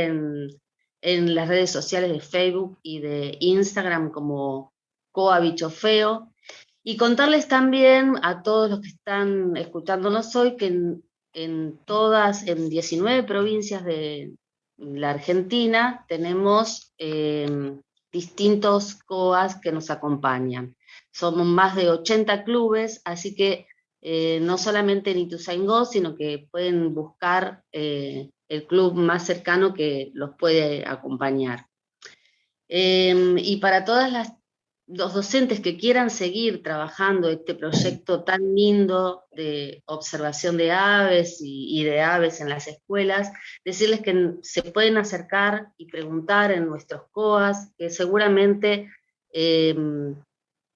en las redes sociales de Facebook y de Instagram como COA Bicho Feo. Y contarles también a todos los que están escuchándonos hoy que en 19 provincias de la Argentina tenemos distintos COAs que nos acompañan. Somos más de 80 clubes, así que no solamente en Ituzaingó, sino que pueden buscar el club más cercano que los puede acompañar. Y para todas los docentes que quieran seguir trabajando este proyecto tan lindo de observación de aves y de aves en las escuelas, decirles que se pueden acercar y preguntar en nuestros COAs, que seguramente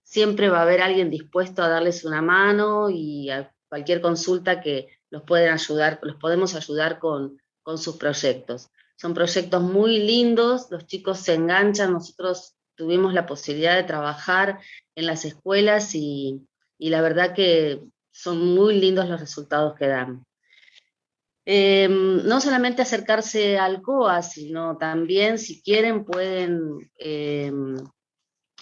siempre va a haber alguien dispuesto a darles una mano, y a cualquier consulta que los podemos ayudar con sus proyectos. Son proyectos muy lindos, los chicos se enganchan. Nosotros tuvimos la posibilidad de trabajar en las escuelas y la verdad que son muy lindos los resultados que dan. No solamente acercarse al COA, sino también, si quieren, pueden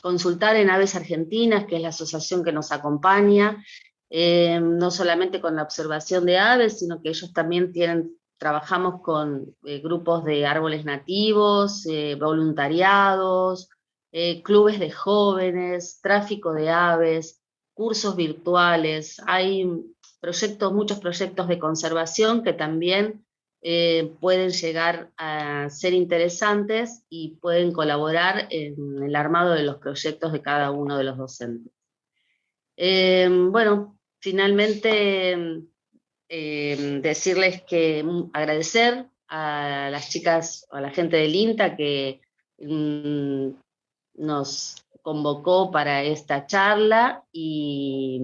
consultar en Aves Argentinas, que es la asociación que nos acompaña, no solamente con la observación de aves, sino que ellos también trabajamos con grupos de árboles nativos, voluntariados, clubes de jóvenes, tráfico de aves, cursos virtuales. Hay muchos proyectos de conservación que también pueden llegar a ser interesantes y pueden colaborar en el armado de los proyectos de cada uno de los docentes. Bueno, finalmente decirles que agradecer a las chicas, a la gente del INTA que nos convocó para esta charla, y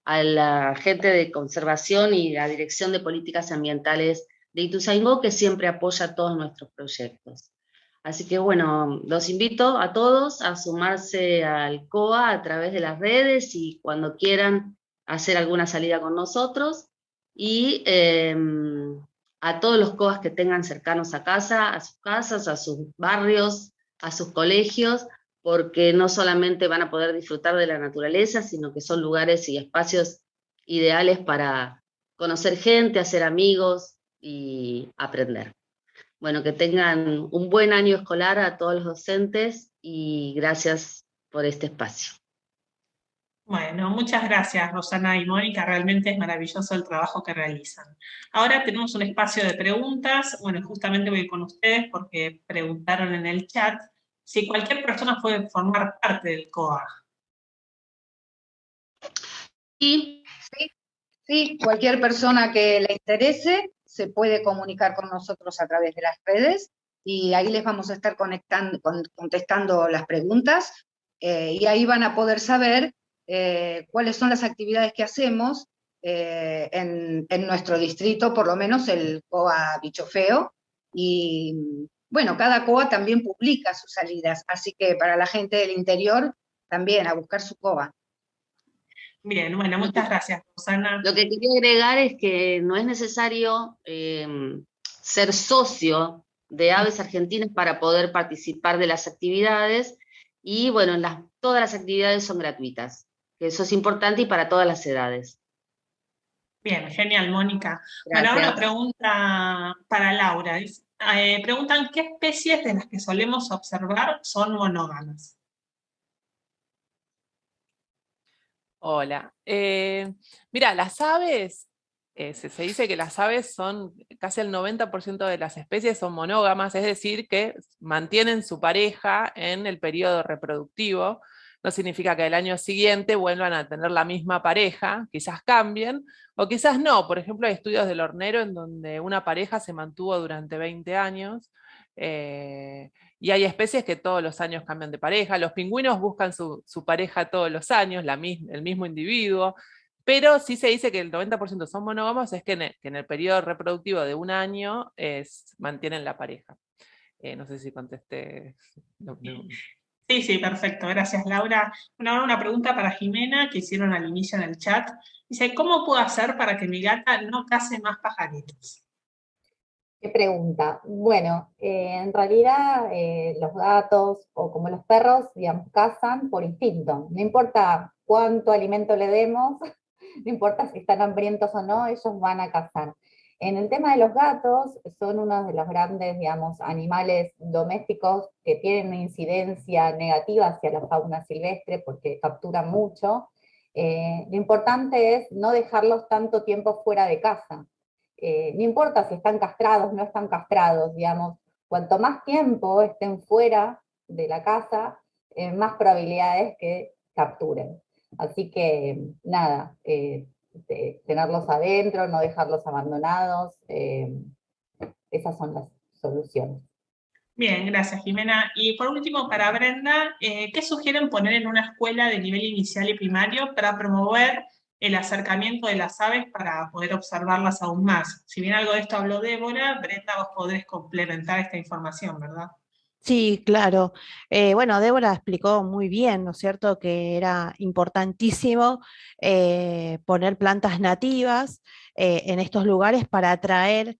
a la gente de conservación y la Dirección de Políticas Ambientales de Ituzaingó, que siempre apoya todos nuestros proyectos. Así que bueno, los invito a todos a sumarse al COA a través de las redes y cuando quieran hacer alguna salida con nosotros, y a todos los COAs que tengan cercanos a casa, a sus casas, a sus barrios, a sus colegios, porque no solamente van a poder disfrutar de la naturaleza, sino que son lugares y espacios ideales para conocer gente, hacer amigos y aprender. Bueno, que tengan un buen año escolar a todos los docentes y gracias por este espacio. Bueno, muchas gracias Rosana y Mónica, realmente es maravilloso el trabajo que realizan. Ahora tenemos un espacio de preguntas, bueno, justamente voy con ustedes porque preguntaron en el chat si cualquier persona puede formar parte del COA. Sí, cualquier persona que le interese se puede comunicar con nosotros a través de las redes y ahí les vamos a estar contestando las preguntas y ahí van a poder saber cuáles son las actividades que hacemos en nuestro distrito, por lo menos el COA Bicho Feo, y bueno, cada COA también publica sus salidas, así que para la gente del interior también a buscar su COA. Bien, bueno, muchas gracias, Rosana. Lo que quería agregar es que no es necesario ser socio de Aves Argentinas para poder participar de las actividades, y bueno, todas las actividades son gratuitas, que eso es importante y para todas las edades. Bien, genial, Mónica. Gracias. Bueno, ahora una pregunta para Laura. Preguntan, ¿qué especies de las que solemos observar son monógamas? Hola. Mira, las aves, se dice que las aves son, casi el 90% de las especies son monógamas, es decir, que mantienen su pareja en el periodo reproductivo. No significa que el año siguiente vuelvan a tener la misma pareja, quizás cambien, o quizás no. Por ejemplo, hay estudios del hornero en donde una pareja se mantuvo durante 20 años, y hay especies que todos los años cambian de pareja. Los pingüinos buscan su pareja todos los años, el mismo individuo, pero sí se dice que el 90% son monógamos, es que en el periodo reproductivo de un año mantienen la pareja. No sé si contesté. Sí, perfecto, gracias Laura. Ahora una pregunta para Jimena, que hicieron al inicio en el chat. Dice, ¿cómo puedo hacer para que mi gata no case más pajaritos? ¿Qué pregunta? Bueno, en realidad los gatos o como los perros, digamos, cazan por instinto. No importa cuánto alimento le demos, no importa si están hambrientos o no, ellos van a cazar. En el tema de los gatos, son uno de los grandes, digamos, animales domésticos que tienen una incidencia negativa hacia la fauna silvestre porque capturan mucho. Lo importante es no dejarlos tanto tiempo fuera de casa. No importa si están castrados, no están castrados, digamos, cuanto más tiempo estén fuera de la casa, más probabilidades que capturen. Así que, nada, tenerlos adentro, no dejarlos abandonados, esas son las soluciones. Bien, gracias Jimena. Y por último, para Brenda, ¿qué sugieren poner en una escuela de nivel inicial y primario para promover el acercamiento de las aves para poder observarlas aún más? Si bien algo de esto habló Débora, Brenda, vos podés complementar esta información, ¿verdad? Sí, claro. Bueno, Débora explicó muy bien, ¿no es cierto?, que era importantísimo poner plantas nativas en estos lugares para atraer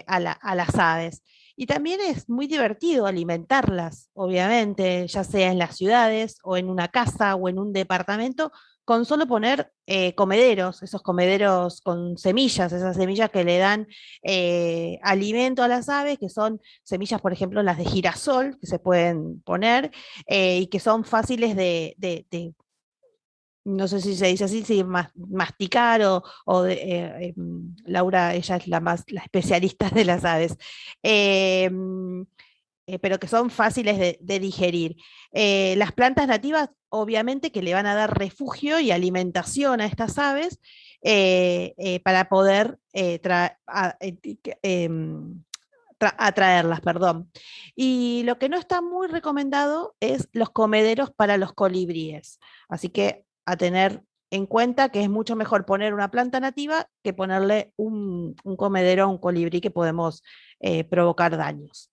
a las aves. Y también es muy divertido alimentarlas, obviamente, ya sea en las ciudades o en una casa o en un departamento, con solo poner comederos, esos comederos con semillas, esas semillas que le dan alimento a las aves, que son semillas, por ejemplo, las de girasol, que se pueden poner y que son fáciles de no sé si se dice así, si masticar Laura, ella es la especialista de las aves, pero que son fáciles de digerir. Las plantas nativas, obviamente, que le van a dar refugio y alimentación a estas aves para poder atraerlas, perdón. Y lo que no está muy recomendado es los comederos para los colibríes. Así que a tener en cuenta que es mucho mejor poner una planta nativa que ponerle un comedero a un colibrí que podemos provocar daños.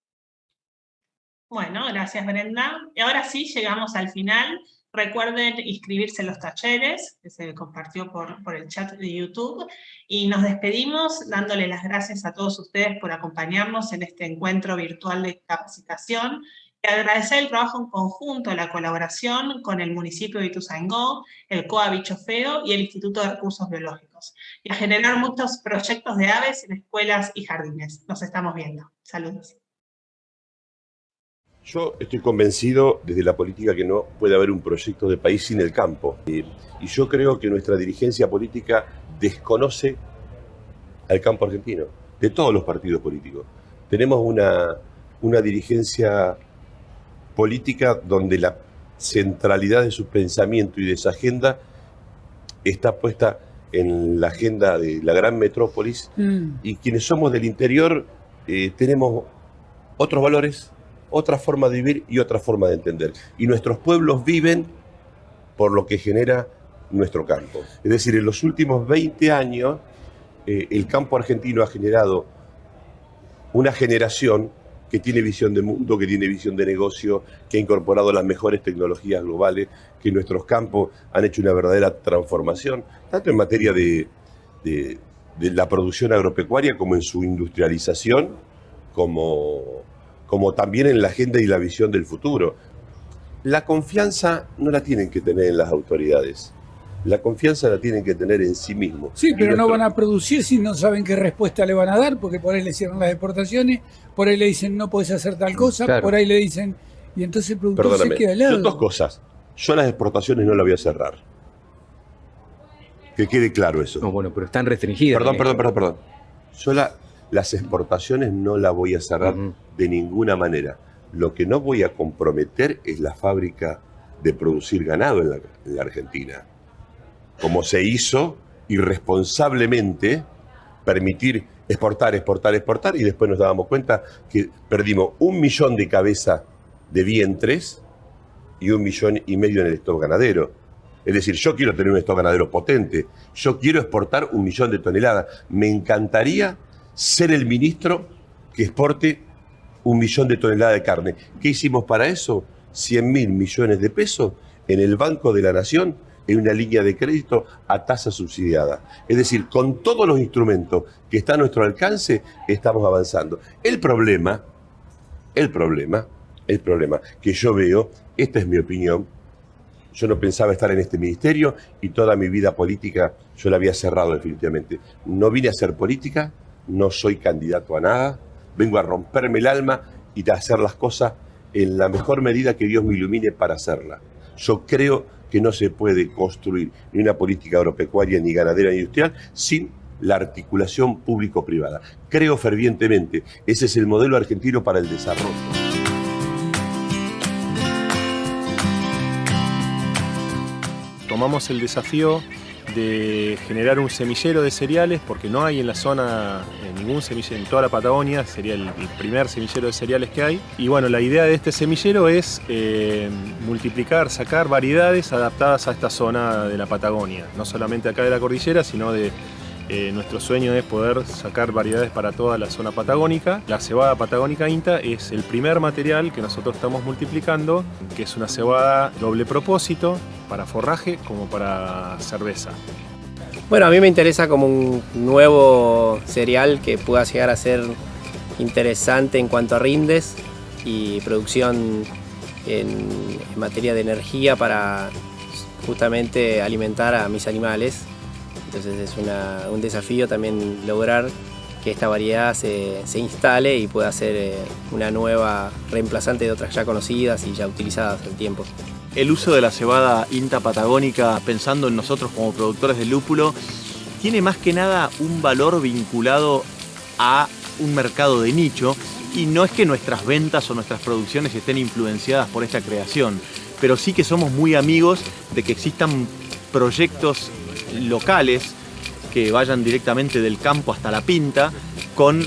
Bueno, gracias Brenda. Y ahora sí, llegamos al final. Recuerden inscribirse en los talleres, que se compartió por el chat de YouTube, y nos despedimos dándole las gracias a todos ustedes por acompañarnos en este encuentro virtual de capacitación, y agradecer el trabajo en conjunto, la colaboración con el municipio de Ituzaingó, el COA Bicho Feo y el Instituto de Recursos Biológicos, y a generar muchos proyectos de aves en escuelas y jardines. Nos estamos viendo. Saludos. Yo estoy convencido desde la política que no puede haber un proyecto de país sin el campo. Y yo creo que nuestra dirigencia política desconoce al campo argentino, de todos los partidos políticos. Tenemos una dirigencia política donde la centralidad de su pensamiento y de esa agenda está puesta en la agenda de la gran metrópolis, y quienes somos del interior tenemos otros valores, otra forma de vivir y otra forma de entender. Y nuestros pueblos viven por lo que genera nuestro campo. Es decir, en los últimos 20 años, el campo argentino ha generado una generación que tiene visión de mundo, que tiene visión de negocio, que ha incorporado las mejores tecnologías globales, que nuestros campos han hecho una verdadera transformación, tanto en materia de la producción agropecuaria como en su industrialización, como también en la agenda y la visión del futuro. La confianza no la tienen que tener en las autoridades, la confianza la tienen que tener en sí mismos. Sí, pero no van a producir si no saben qué respuesta le van a dar, porque por ahí le cierran las exportaciones, por ahí le dicen no podés hacer tal cosa, claro. Por ahí le dicen, y entonces el productor se queda al lado. Dos cosas, yo las exportaciones no las voy a cerrar. Que quede claro eso. No, bueno, pero están restringidas. Perdón. Yo las exportaciones no las voy a cerrar de ninguna manera. Lo que no voy a comprometer es la fábrica de producir ganado en la Argentina. Como se hizo irresponsablemente permitir exportar, y después nos dábamos cuenta que perdimos 1 millón de cabezas de vientres y 1,5 millones en el stock ganadero. Es decir, yo quiero tener un stock ganadero potente, yo quiero exportar 1 millón de toneladas. Me encantaría ser el ministro que exporte 1 millón de toneladas de carne. ¿Qué hicimos para eso? 100.000 millones de pesos en el Banco de la Nación, en una línea de crédito a tasa subsidiada. Es decir, con todos los instrumentos que están a nuestro alcance, estamos avanzando. El problema que yo veo, esta es mi opinión, yo no pensaba estar en este ministerio y toda mi vida política yo la había cerrado definitivamente. No vine a hacer política, no soy candidato a nada, vengo a romperme el alma y a hacer las cosas en la mejor medida que Dios me ilumine para hacerla. Yo creo que no se puede construir ni una política agropecuaria, ni ganadera, ni industrial sin la articulación público-privada. Creo fervientemente, ese es el modelo argentino para el desarrollo. Tomamos el desafío de generar un semillero de cereales, porque no hay en la zona ningún semillero, en toda la Patagonia, sería el primer semillero de cereales que hay. Y bueno, la idea de este semillero es multiplicar, sacar variedades adaptadas a esta zona de la Patagonia, no solamente acá de la cordillera, sino de nuestro sueño es poder sacar variedades para toda la zona patagónica. La cebada patagónica INTA es el primer material que nosotros estamos multiplicando, que es una cebada doble propósito, para forraje como para cerveza. Bueno, a mí me interesa como un nuevo cereal que pueda llegar a ser interesante en cuanto a rindes y producción en materia de energía para justamente alimentar a mis animales. Entonces es un desafío también lograr que esta variedad se instale y pueda ser una nueva reemplazante de otras ya conocidas y ya utilizadas en el tiempo. el uso de la cebada INTA patagónica, pensando en nosotros como productores de lúpulo, tiene más que nada un valor vinculado a un mercado de nicho, y no es que nuestras ventas o nuestras producciones estén influenciadas por esta creación, pero sí que somos muy amigos de que existan proyectos locales que vayan directamente del campo hasta la pinta, con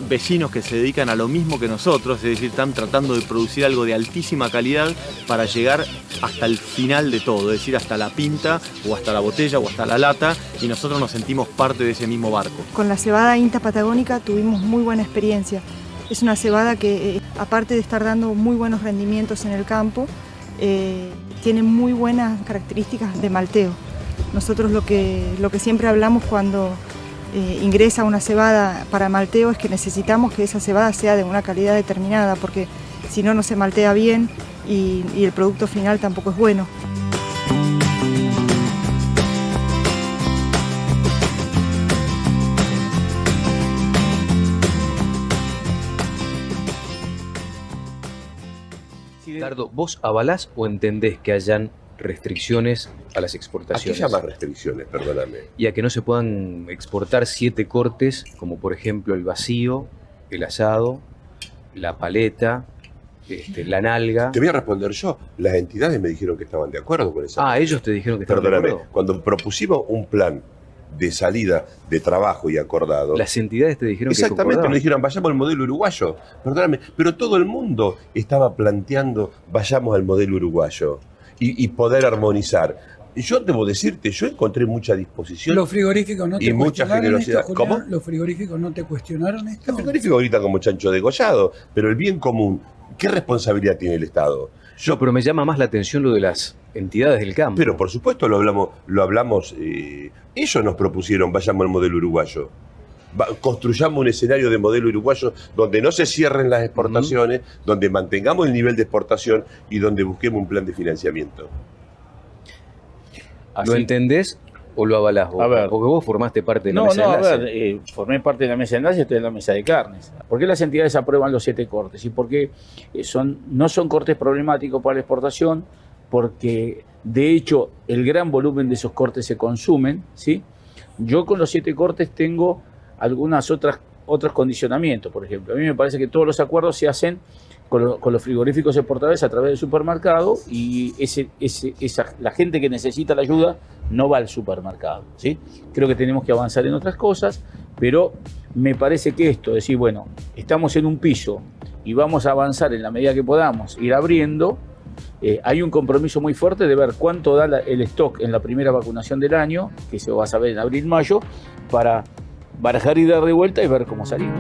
vecinos que se dedican a lo mismo que nosotros, es decir, están tratando de producir algo de altísima calidad para llegar hasta el final de todo, es decir, hasta la pinta o hasta la botella o hasta la lata, y nosotros nos sentimos parte de ese mismo barco. Con la cebada INTA patagónica tuvimos muy buena experiencia. Es una cebada que, aparte de estar dando muy buenos rendimientos en el campo, tiene muy buenas características de malteo. Nosotros lo que siempre hablamos cuando ingresa una cebada para malteo es que necesitamos que esa cebada sea de una calidad determinada, porque si no, no se maltea bien y el producto final tampoco es bueno. Dardo, ¿vos avalás o entendés que hayan restricciones a las exportaciones? ¿A qué llamas restricciones? Perdóname. Y a que no se puedan exportar 7 cortes, como por ejemplo el vacío, el asado, la paleta, la nalga. Te voy a responder yo. Las entidades me dijeron que estaban de acuerdo con esa. Ah, ellos te dijeron que estaban de acuerdo. Cuando propusimos un plan de salida de trabajo y acordado. Las entidades te dijeron que exactamente, nos dijeron vayamos al modelo uruguayo. Perdóname, pero todo el mundo estaba planteando vayamos al modelo uruguayo y poder armonizar. Yo debo decirte, yo encontré mucha disposición. ¿Los frigoríficos no te y mucha generosidad. Esto, ¿Cómo? ¿Los frigoríficos no te cuestionaron esto? Los frigoríficos ahorita como chancho degollado, pero el bien común, ¿qué responsabilidad tiene el Estado? No, pero me llama más la atención lo de las entidades del campo. Pero por supuesto lo hablamos, ellos nos propusieron vayamos al modelo uruguayo. Construyamos un escenario de modelo uruguayo donde no se cierren las exportaciones, donde mantengamos el nivel de exportación y donde busquemos un plan de financiamiento. ¿Lo entendés o lo avalás vos? A ver, porque vos formaste parte de la mesa de enlace. A ver, formé parte de la mesa de enlace y estoy en la mesa de carnes. ¿Por qué las entidades aprueban los 7 cortes? Y porque no son cortes problemáticos para la exportación, porque de hecho el gran volumen de esos cortes se consumen, ¿sí? Yo con los 7 cortes tengo algunas otros condicionamientos, por ejemplo. A mí me parece que todos los acuerdos se hacen con los frigoríficos exportadores a través del supermercado y la gente que necesita la ayuda no va al supermercado, ¿sí? Creo que tenemos que avanzar en otras cosas, pero me parece que esto, decir, bueno, estamos en un piso y vamos a avanzar en la medida que podamos, ir abriendo, hay un compromiso muy fuerte de ver cuánto da el stock en la primera vacunación del año, que se va a saber en abril-mayo, para barajar y dar de vuelta y ver cómo salimos.